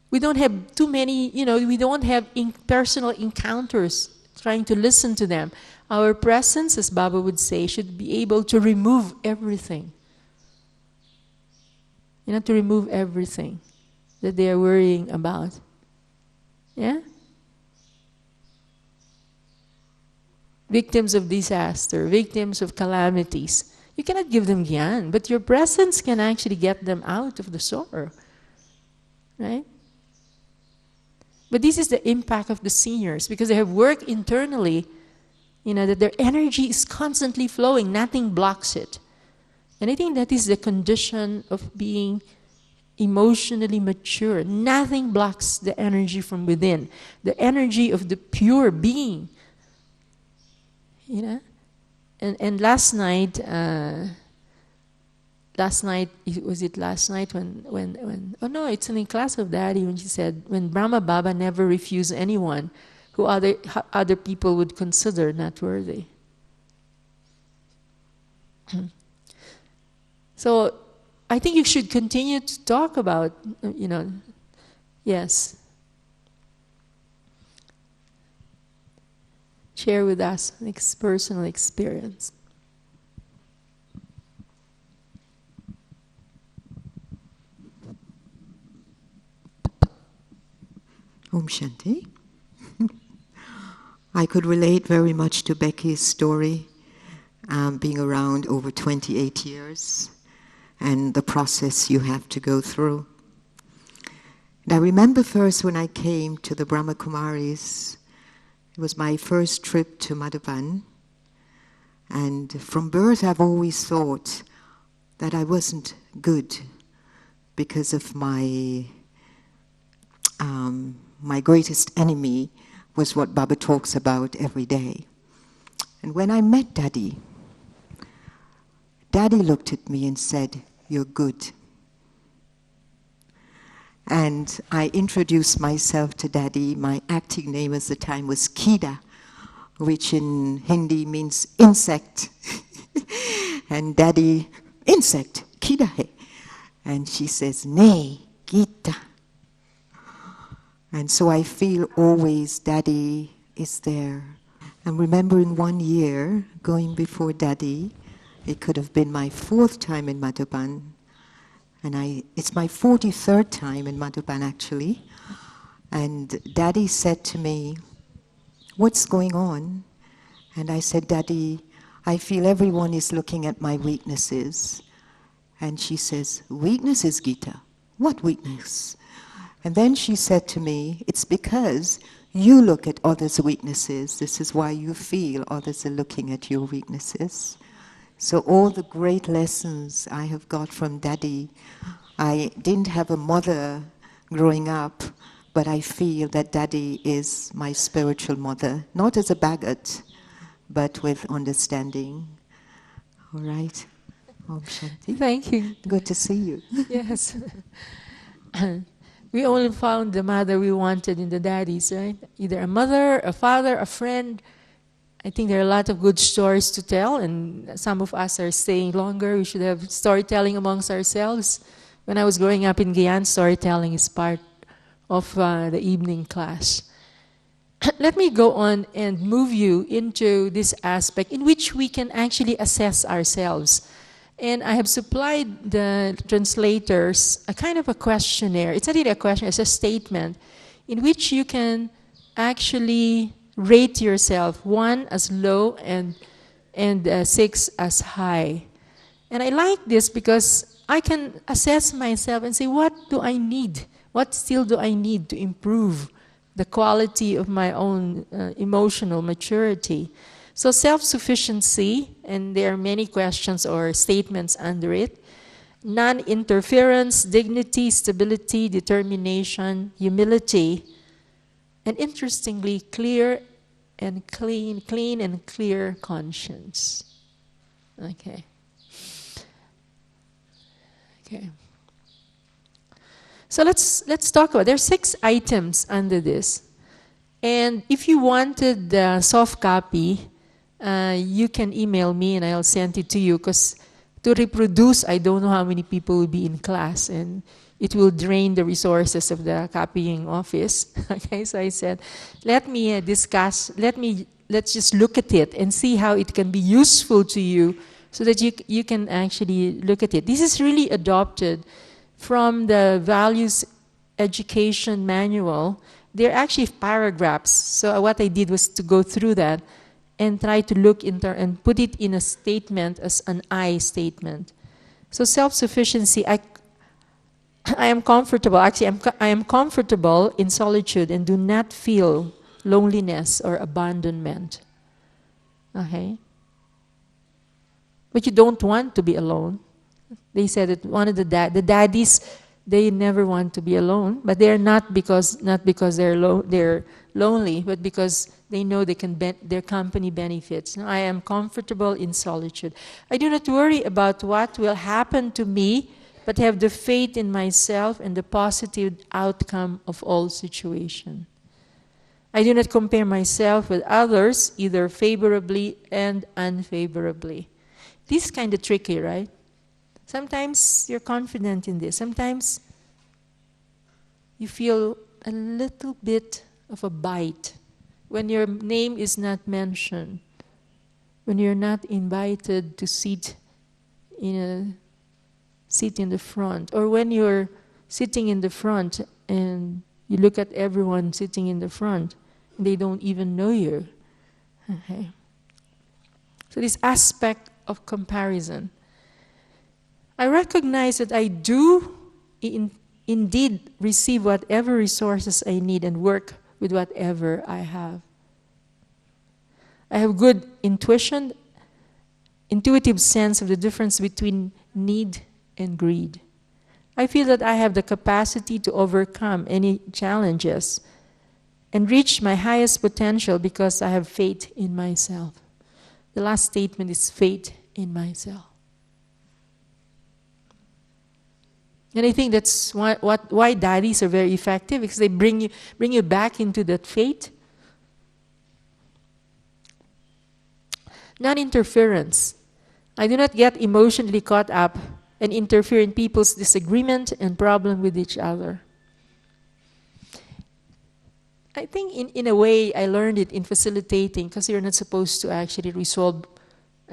we don't have too many, you know, we don't have personal encounters trying to listen to them. Our presence, as Baba would say, should be able to remove everything. You know, to remove everything that they are worrying about. Yeah? Victims of disaster, victims of calamities. You cannot give them gyan, but your presence can actually get them out of the sorrow. Right? But this is the impact of the seniors, because they have worked internally, you know, that their energy is constantly flowing, nothing blocks it. And I think that is the condition of being emotionally mature. Nothing blocks the energy from within, the energy of the pure being. You know, and last night was it last night when oh no, it's in class of Daddy when she said, when Brahma Baba never refused anyone who other people would consider not worthy. So I think you should continue to talk about, you know, yes. Share with us an personal experience. Om Shanti. I could relate very much to Becky's story, being around over 28 years and the process you have to go through. And I remember first when I came to the Brahma Kumaris, it was my first trip to Madhuban, and from birth I've always thought that I wasn't good because of my greatest enemy was what Baba talks about every day. And when I met Daddy, Daddy looked at me and said, "You're good." And I introduced myself to Daddy. My acting name at the time was Kida, which in Hindi means insect. And Daddy, insect, Kida hai. And she says, "Nay, Gita." And so I feel always Daddy is there. And remembering one year, going before Daddy, it could have been my 4th time in Madhuban. And it's my 43rd time in Madhuban actually. And Daddy said to me, "What's going on?" And I said, "Daddy, I feel everyone is looking at my weaknesses." And she says, "Weaknesses, Gita? What weakness?" And then she said to me, "It's because you look at others' weaknesses. This is why you feel others are looking at your weaknesses." So all the great lessons I have got from Daddy, I didn't have a mother growing up, but I feel that Daddy is my spiritual mother, not as a bagat, but with understanding. All right. Om Shanti. Thank you. Good to see you. Yes. We only found the mother we wanted in the daddies, right? Either a mother, a father, a friend. I think there are a lot of good stories to tell, and some of us are staying longer. We should have storytelling amongst ourselves. When I was growing up in Guyana, storytelling is part of the evening class. Let me go on and move you into this aspect in which we can actually assess ourselves. And I have supplied the translators a kind of a questionnaire. It's not really a question, it's a statement in which you can actually rate yourself, 1 as low and 6 as high. And I like this because I can assess myself and say, what do I need? What still do I need to improve the quality of my own emotional maturity? So self-sufficiency, and there are many questions or statements under it. Non-interference, dignity, stability, determination, humility, and interestingly, clear and clean and clear conscience. Okay. Okay. So let's talk about, there are 6 items under this. And if you wanted the soft copy, you can email me and I'll send it to you, because to reproduce, I don't know how many people will be in class, and it will drain the resources of the copying office. Okay, so I said, let's just look at it and see how it can be useful to you so that you can actually look at it. This is really adopted from the Values Education Manual. They're actually paragraphs. So what I did was to go through that and try to look into and put it in a statement as an I statement. So self-sufficiency, I am comfortable. Actually, I am comfortable in solitude and do not feel loneliness or abandonment. Okay? But you don't want to be alone. They said that one of the daddies, they never want to be alone, but they're not because they're lonely, but because they know they can their company benefits. Now, I am comfortable in solitude. I do not worry about what will happen to me, but have the faith in myself and the positive outcome of all situations. I do not compare myself with others, either favorably and unfavorably. This is kind of tricky, right? Sometimes you're confident in this. Sometimes you feel a little bit of a bite when your name is not mentioned, when you're not invited to sit in the front, or when you're sitting in the front and You look at everyone sitting in the front, and they don't even know you. Okay. So this aspect of comparison. I recognize that I do indeed receive whatever resources I need and work with whatever I have. I have good intuitive sense of the difference between need and greed. I feel that I have the capacity to overcome any challenges and reach my highest potential because I have faith in myself. The last statement is faith in myself. And I think that's why daddies are very effective, because they bring you back into that faith. Non-interference. I do not get emotionally caught up and interfere in people's disagreement and problem with each other. I think in a way I learned it in facilitating, because you're not supposed to actually resolve.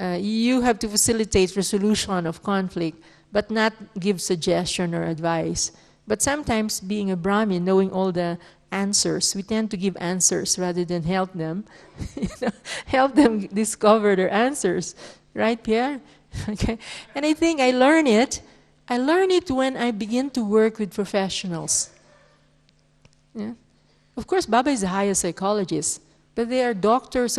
You have to facilitate resolution of conflict, but not give suggestion or advice. But sometimes, being a Brahmin, knowing all the answers, we tend to give answers rather than help them. Help them discover their answers. Right, Pierre? Okay. And I think I learn it when I begin to work with professionals. Yeah. Of course, Baba is the highest psychologist, but they are doctors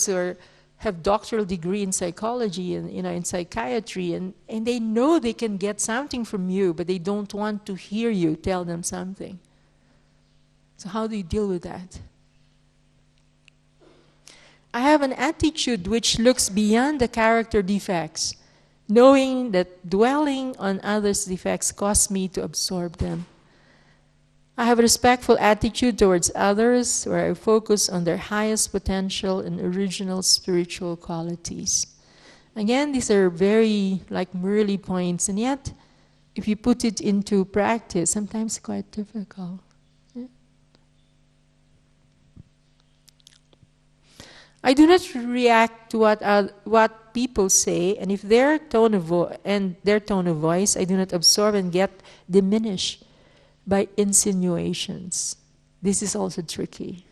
or have doctoral degree in psychology and in psychiatry, and they know they can get something from you, but they don't want to hear you tell them something. So how do you deal with that? I have an attitude which looks beyond the character defects, knowing that dwelling on others' defects causes me to absorb them. I have a respectful attitude towards others, where I focus on their highest potential and original spiritual qualities. Again, these are very merely points, and yet, if you put it into practice, sometimes quite difficult. Yeah. I do not react to what people say, and if their tone of voice, I do not absorb and get diminished by insinuations. This is also tricky.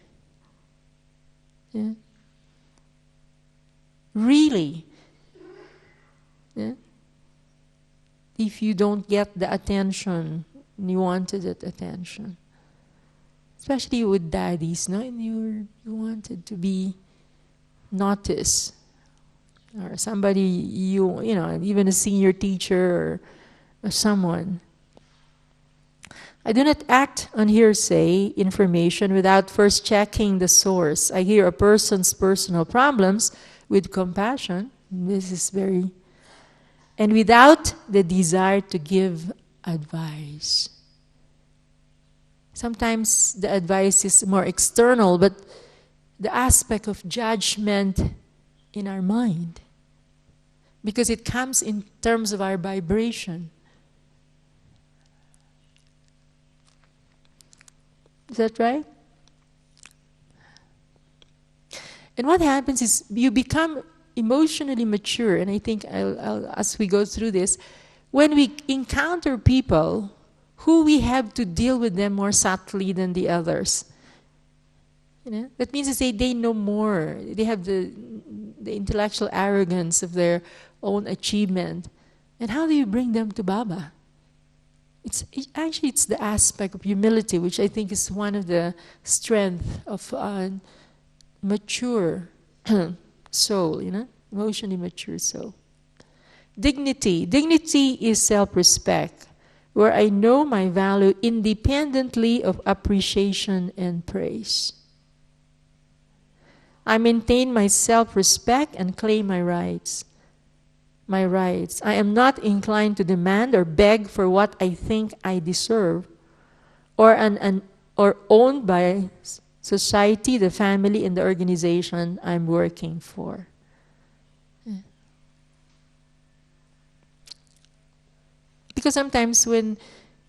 Yeah. Really. Yeah. If you don't get the attention, you wanted that attention. Especially with daddies, no? And you wanted to be noticed. Or somebody, even a senior teacher or someone. I do not act on hearsay information without first checking the source. I hear a person's personal problems with compassion. This is and without the desire to give advice. Sometimes the advice is more external, but the aspect of judgment in our mind, because it comes in terms of our vibration. Is that right? And what happens is you become emotionally mature, and I think I'll, as we go through this, when we encounter people who we have to deal with them more subtly than the others. That means to say they know more. They have the intellectual arrogance of their own achievement. And how do you bring them to Baba? It's the aspect of humility, which I think is one of the strengths of a mature soul, emotionally mature soul. Dignity. Dignity is self-respect, where I know my value independently of appreciation and praise. I maintain my self-respect and claim my rights. I am not inclined to demand or beg for what I think I deserve, or owned by society, the family, and the organization I'm working for. Because sometimes when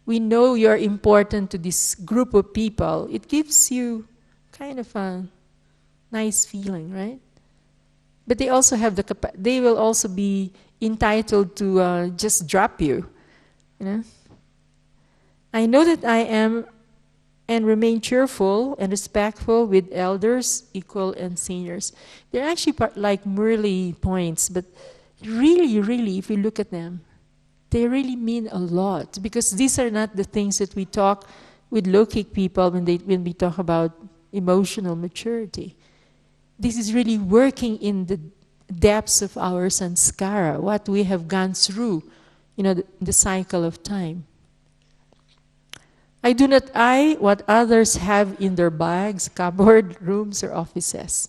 we know you're important to this group of people, it gives you kind of a nice feeling, right? But they also have they will also be entitled to just drop you. I know that I am and remain cheerful and respectful with elders, equal, and seniors. They're actually like Murley points, but really, really, if you look at them, they really mean a lot, because these are not the things that we talk with low-kick people when we talk about emotional maturity. This is really working in the depths of our sanskara, what we have gone through, the cycle of time. I do not eye what others have in their bags, cupboard, rooms, or offices.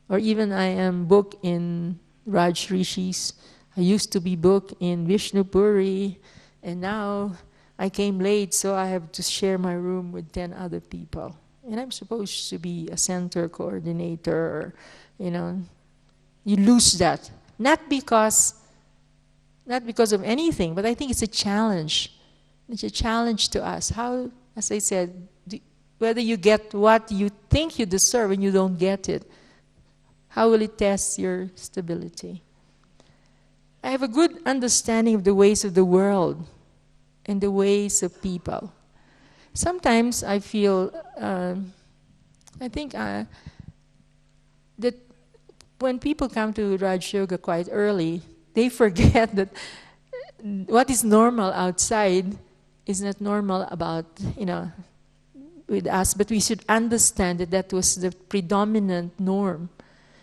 Or even I am booked in Raj Rishis. I used to be booked in Vishnupuri, and now I came late, so I have to share my room with 10 other people. And I'm supposed to be a center coordinator, You lose that. Not because of anything, but I think it's a challenge. It's a challenge to us. How, as I said, whether you get what you think you deserve and you don't get it, how will it test your stability? I have a good understanding of the ways of the world and the ways of people. Sometimes I feel, that when people come to Raj Yoga quite early, they forget that what is normal outside is not normal about, with us, but we should understand that was the predominant norm.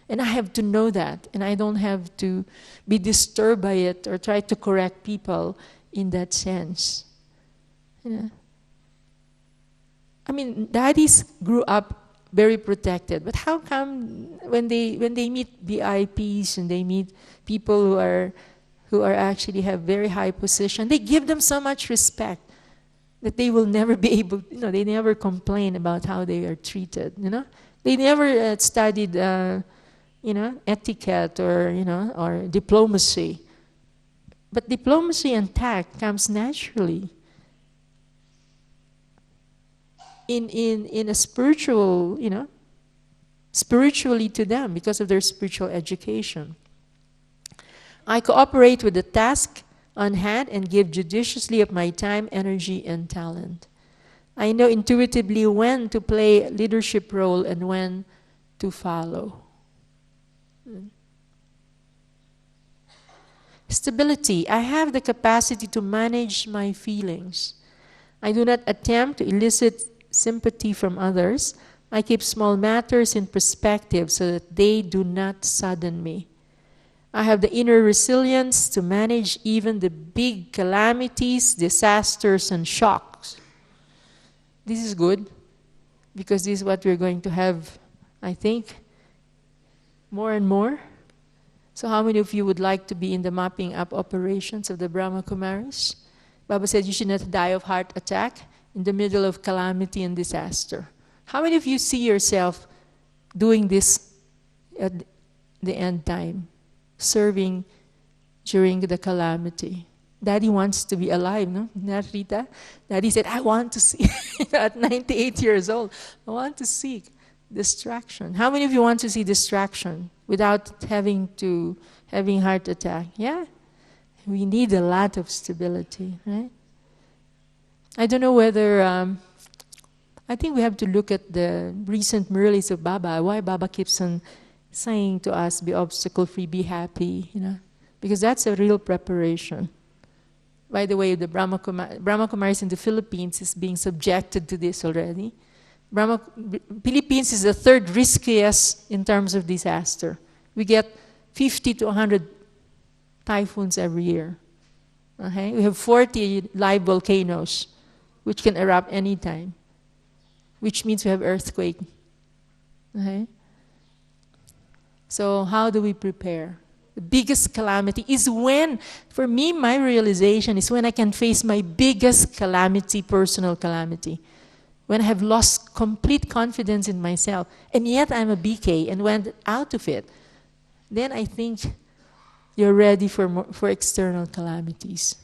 And I have to know that, and I don't have to be disturbed by it or try to correct people in that sense. I mean, daddies grew up very protected, but how come when they meet VIPs and they meet people who are actually have very high position, they give them so much respect that they will never be able, they never complain about how they are treated, They never studied, etiquette or diplomacy. But diplomacy and tact comes naturally in a spiritual, spiritually to them because of their spiritual education. I cooperate with the task on hand and give judiciously of my time, energy, and talent. I know intuitively when to play a leadership role and when to follow. Stability. I have the capacity to manage my feelings. I do not attempt to elicit sympathy from others. I keep small matters in perspective so that they do not sadden me. I have the inner resilience to manage even the big calamities, disasters, and shocks. This is good because this is what we're going to have, I think, more and more. So how many of you would like to be in the mapping up operations of the Brahma Kumaris? Baba said you should not die of heart attack in the middle of calamity and disaster. How many of you see yourself doing this at the end time? Serving during the calamity. Daddy wants to be alive, no? Not Rita? Daddy said, I want to see, at 98 years old, I want to see distraction. How many of you want to see distraction without having heart attack? Yeah? We need a lot of stability, right? I don't know whether, I think we have to look at the recent Murlis of Baba, why Baba keeps on saying to us, be obstacle-free, be happy, because that's a real preparation. By the way, the Brahma Kumaris in the Philippines is being subjected to this already. Philippines is the third riskiest in terms of disaster. We get 50 to 100 typhoons every year. Okay? We have 40 live volcanoes, which can erupt anytime, which means we have earthquake. Okay? So how do we prepare? The biggest calamity is when, for me, my realization is when I can face my biggest calamity, personal calamity. When I have lost complete confidence in myself, and yet I'm a BK and went out of it, then I think you're ready for external calamities.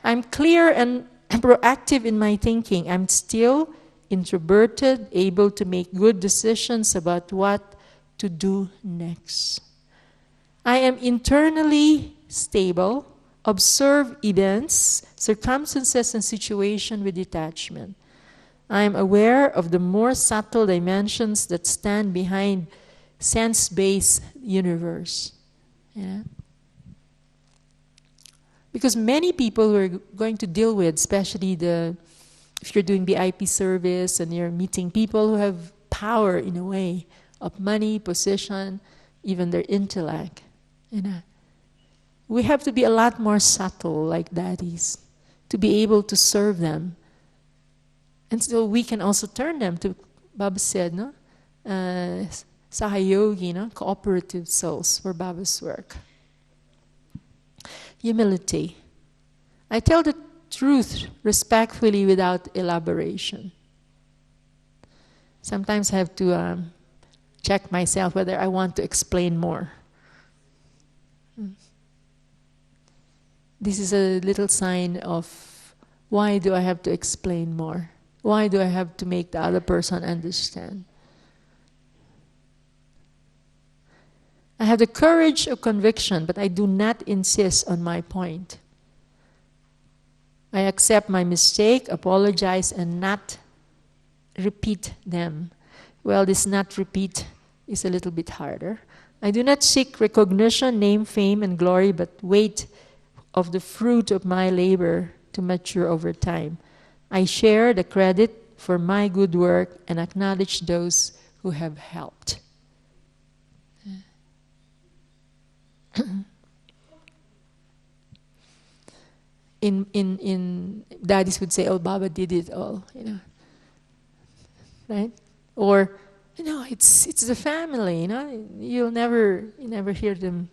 I'm clear and proactive in my thinking. I'm still introverted, able to make good decisions about what to do next. I am internally stable. observe events, circumstances, and situation with detachment. I am aware of the more subtle dimensions that stand behind sense-based universe. Yeah? Because many people we're going to deal with, especially if you're doing BIP service and you're meeting people who have power in a way of money, position, even their intellect. You know, we have to be a lot more subtle like daddies to be able to serve them. And so we can also turn them to, Baba said, no? Sahayogi, no? Cooperative souls for Baba's work. Humility. I tell the truth respectfully without elaboration. Sometimes I have to check myself whether I want to explain more. This is a little sign of why do I have to explain more? Why do I have to make the other person understand? I have the courage of conviction, but I do not insist on my point. I accept my mistake, apologize, and not repeat them. Well, this not repeat is a little bit harder. I do not seek recognition, name, fame, and glory, but wait of the fruit of my labor to mature over time. I share the credit for my good work and acknowledge those who have helped. In daddies would say, "Oh, Baba did it all," you know, right? Or, you know, it's the family, you know. You never hear them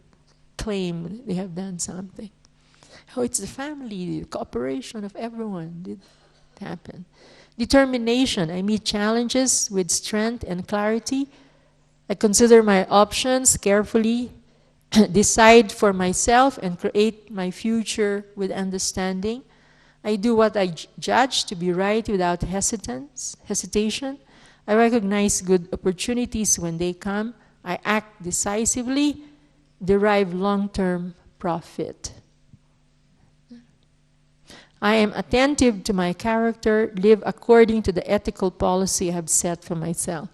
claim they have done something. Oh, it's the family, the cooperation of everyone did happen. Determination. I meet challenges with strength and clarity. I consider my options carefully, decide for myself, and create my future with understanding. I do what I judge to be right without hesitation. I recognize good opportunities when they come. I act decisively, derive long-term profit. I am attentive to my character, live according to the ethical policy I have set for myself.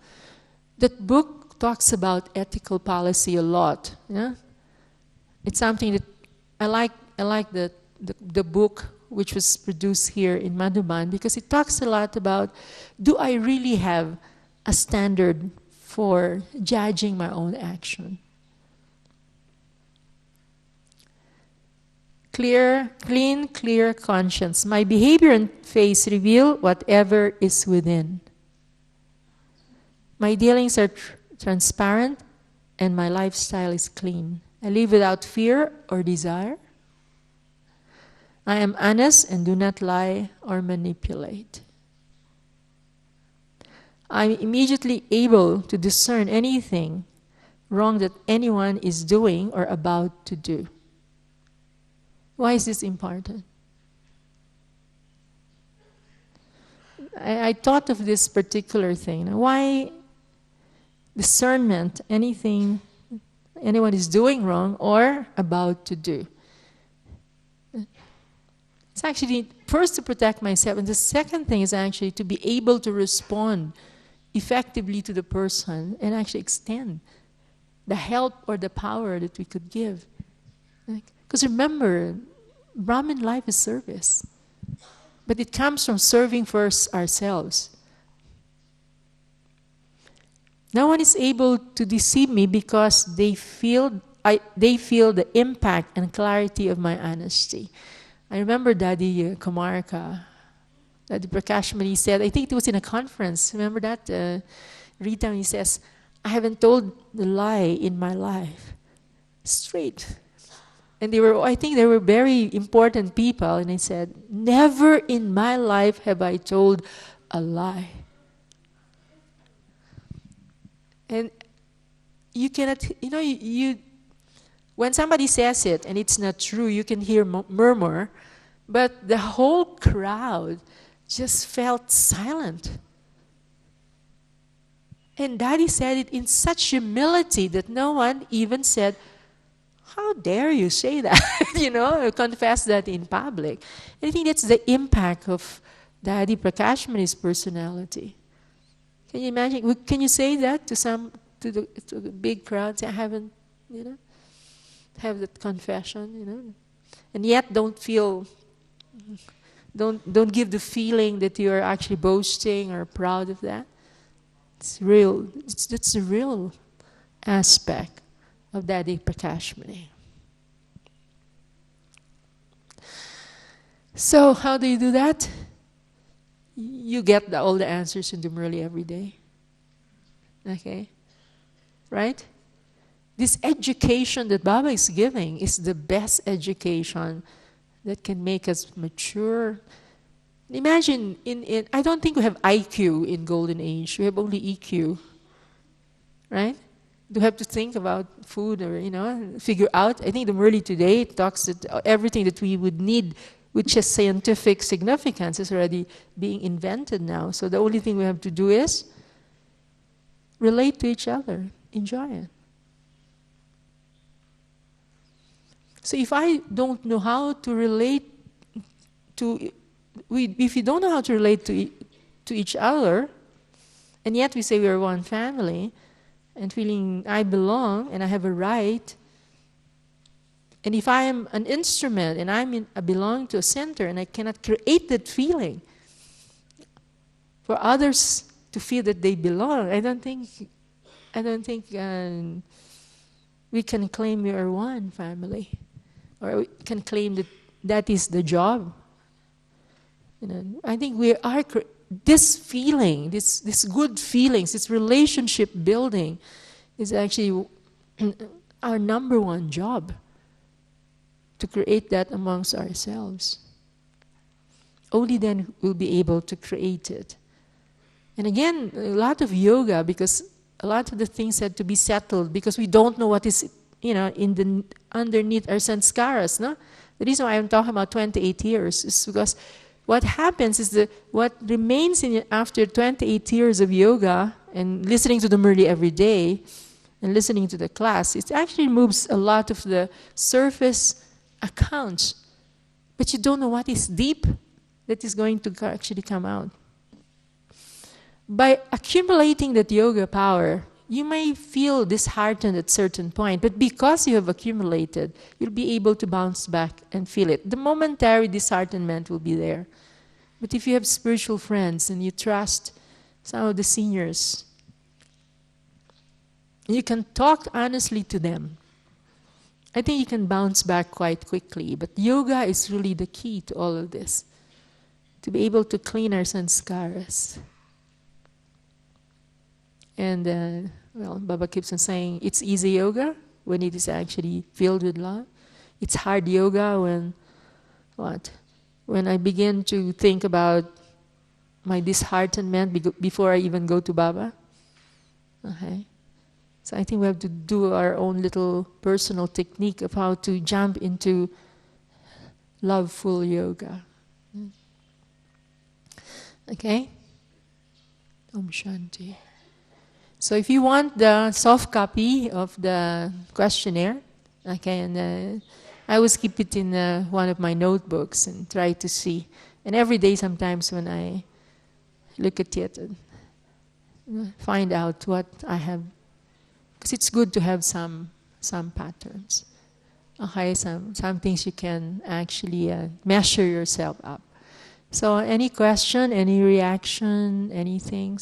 That book talks about ethical policy a lot. Yeah? It's something that I like the book which was produced here in Madhuban because it talks a lot about, do I really have a standard for judging my own action? Clean, clear conscience. My behavior and face reveal whatever is within. My dealings are transparent and my lifestyle is clean. I live without fear or desire. I am honest and do not lie or manipulate. I'm immediately able to discern anything wrong that anyone is doing or about to do. Why is this important? I thought of this particular thing. Why discernment, anything anyone is doing wrong or about to do? It's actually first to protect myself, and the second thing is actually to be able to respond effectively to the person and actually extend the help or the power that we could give. Because remember, Brahmin life is service. But it comes from serving first ourselves. No one is able to deceive me because they feel the impact and clarity of my honesty. I remember Daddy Kumarka, Daddy Prakash Mani said, I think it was in a conference, remember that? Rita, he says, I haven't told the lie in my life. Straight. And I think they were very important people, and I said, never in my life have I told a lie. And you cannot, when somebody says it and it's not true, you can hear murmur, but the whole crowd just felt silent. And Daddy said it in such humility that no one even said, how dare you say that? Or confess that in public. And I think that's the impact of Daddy Prakashmani's personality. Can you imagine? Can you say that to the big crowd? Say, I haven't, have that confession, and yet don't give the feeling that you are actually boasting or proud of that. It's real. That's the real aspect of Daddy Prakashmani. So how do you do that? You get all the answers in the Murli every day. Okay? Right? This education that Baba is giving is the best education that can make us mature. Imagine, I don't think we have IQ in Golden Age. We have only EQ. Right? Do have to think about food or, figure out. I think the Murli today talks that everything that we would need, which has scientific significance, is already being invented now. So the only thing we have to do is relate to each other, enjoy it. So if I don't know how to relate if you don't know how to relate to each other, and yet we say we are one family, and feeling I belong and I have a right, and if I am an instrument and I belong to a center and I cannot create that feeling for others to feel that they belong, I don't think we can claim we are one family, or we can claim that is the job. I think we are this feeling, this good feelings, this relationship building, is actually our number one job. To create that amongst ourselves. Only then we'll be able to create it. And again, a lot of yoga, because a lot of the things had to be settled because we don't know what is, underneath our sanskaras. No? The reason why I'm talking about 28 years is because what happens is that what remains after 28 years of yoga and listening to the Murli every day and listening to the class, it actually removes a lot of the surface accounts, but you don't know what is deep that is going to actually come out. By accumulating that yoga power, you may feel disheartened at a certain point, but because you have accumulated, you'll be able to bounce back and feel it. The momentary disheartenment will be there. But if you have spiritual friends and you trust some of the seniors, you can talk honestly to them. I think you can bounce back quite quickly, but yoga is really the key to all of this, to be able to clean our sanskaras. And, Baba keeps on saying, it's easy yoga when it is actually filled with love. It's hard yoga when I begin to think about my disheartenment before I even go to Baba. Okay. So I think we have to do our own little personal technique of how to jump into loveful yoga. Okay? Om Shanti. So if you want the soft copy of the questionnaire, okay, and I always keep it in one of my notebooks and try to see. And every day sometimes when I look at it and find out what I have, because it's good to have some patterns. Okay, some things you can actually measure yourself up. So any question, any reaction, anything?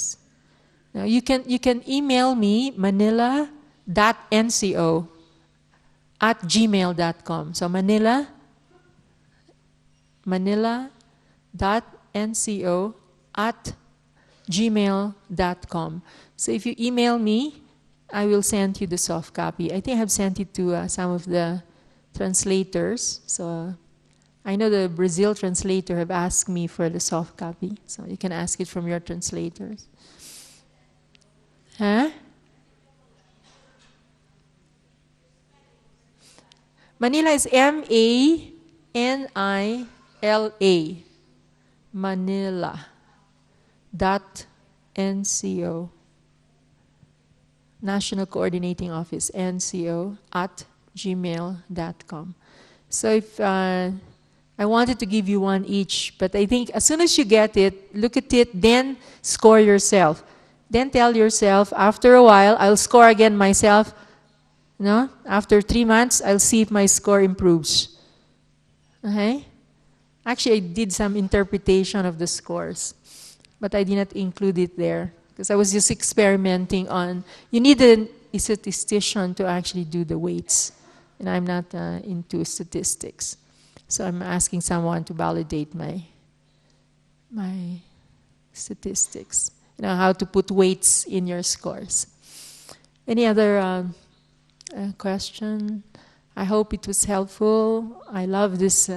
Now you can email me manila.nco@gmail.com. So manila.nco@gmail.com. So if you email me, I will send you the soft copy. I think I have sent it to some of the translators. So I know the Brazil translator have asked me for the soft copy. So you can ask it from your translators. Huh? Manila is MANILA. Manila.nco. National Coordinating Office, NCO, gmail.com. So if I wanted to give you one each, but I think as soon as you get it, look at it, then score yourself. Then tell yourself, after a while, I'll score again myself. No? After 3 months, I'll see if my score improves. Okay? Actually, I did some interpretation of the scores, but I did not include it there because I was just experimenting on. You need a statistician to actually do the weights, and I'm not into statistics, so I'm asking someone to validate my statistics. You know how to put weights in your scores. Any other question? I hope it was helpful. I love this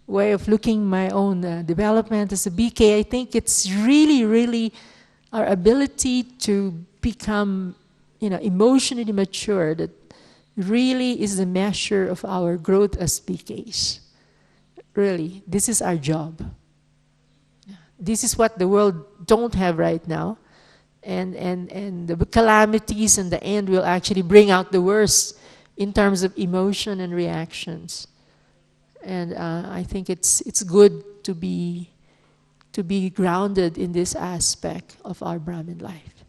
way of looking my own development as a BK. I think it's really, really our ability to become, emotionally mature that really is the measure of our growth as BKs. Really, this is our job. This is what the world don't have right now. And the calamities in the end will actually bring out the worst in terms of emotion and reactions. And I think it's good to be grounded in this aspect of our Brahmin life.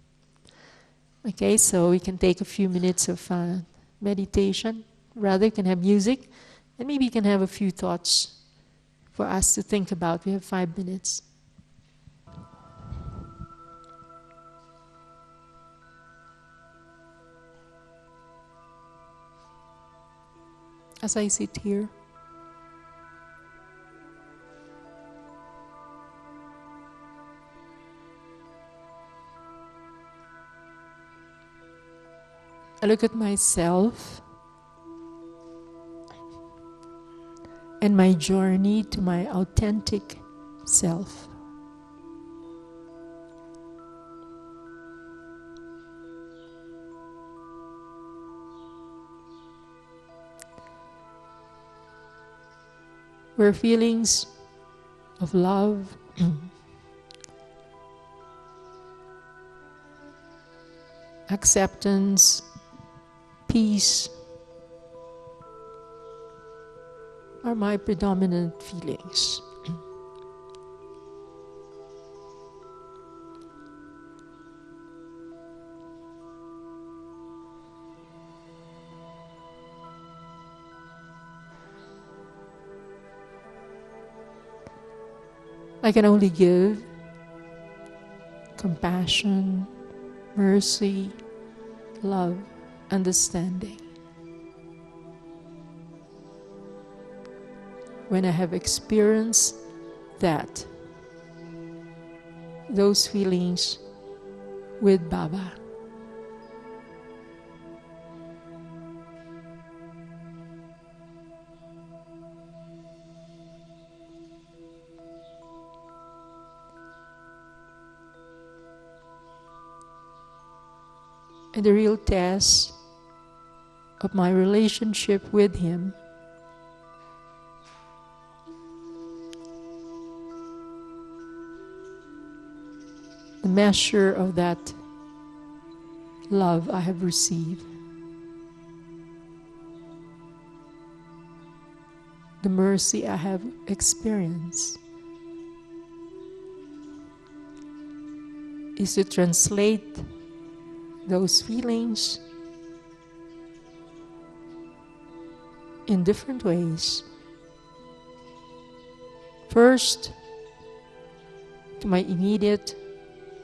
Okay, so we can take a few minutes of meditation. Rather, you can have music, and maybe you can have a few thoughts for us to think about. We have 5 minutes. As I sit here, I look at myself and my journey to my authentic self. Where feelings of love, acceptance, peace are my predominant feelings. I can only give compassion, mercy, love, understanding when I have experienced those feelings with Baba. And the real test of my relationship with him the measure of that love I have received, the mercy I have experienced, is to translate those feelings in different ways. First, to my immediate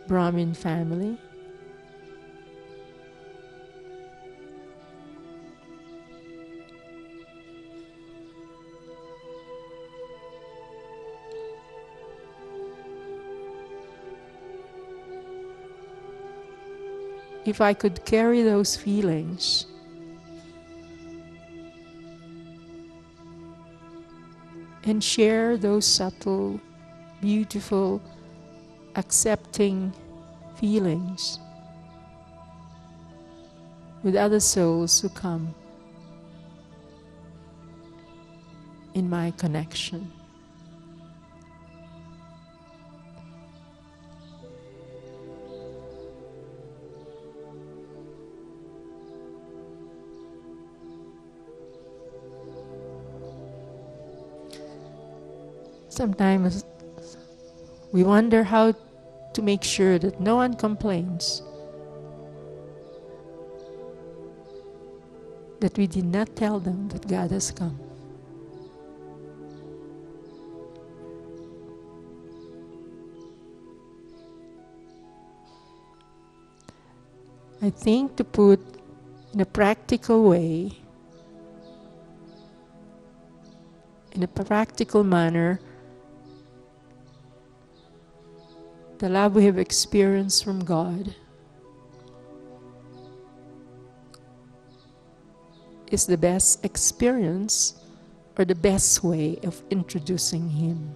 Brahmin family. If I could carry those feelings and share those subtle, beautiful, accepting feelings with other souls who come in my connection. Sometimes we wonder how to make sure that no one complains that we did not tell them that God has come. I think to put in a practical way, in a practical manner, the love we have experienced from God is the best experience or the best way of introducing Him.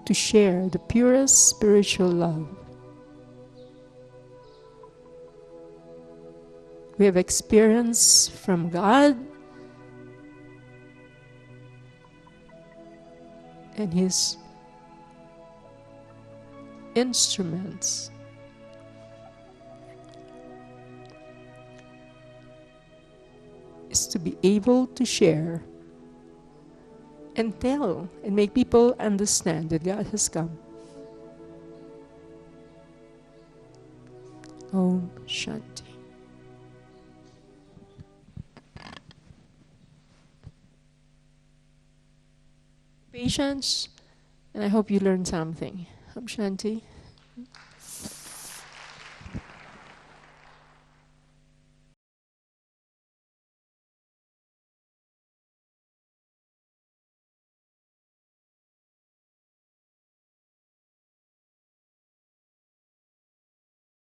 To share the purest spiritual love we have experienced from God and His instruments. Is to be able to share and tell and make people understand that God has come. Om Shanti. Patience, and I hope you learned something. Om Shanti.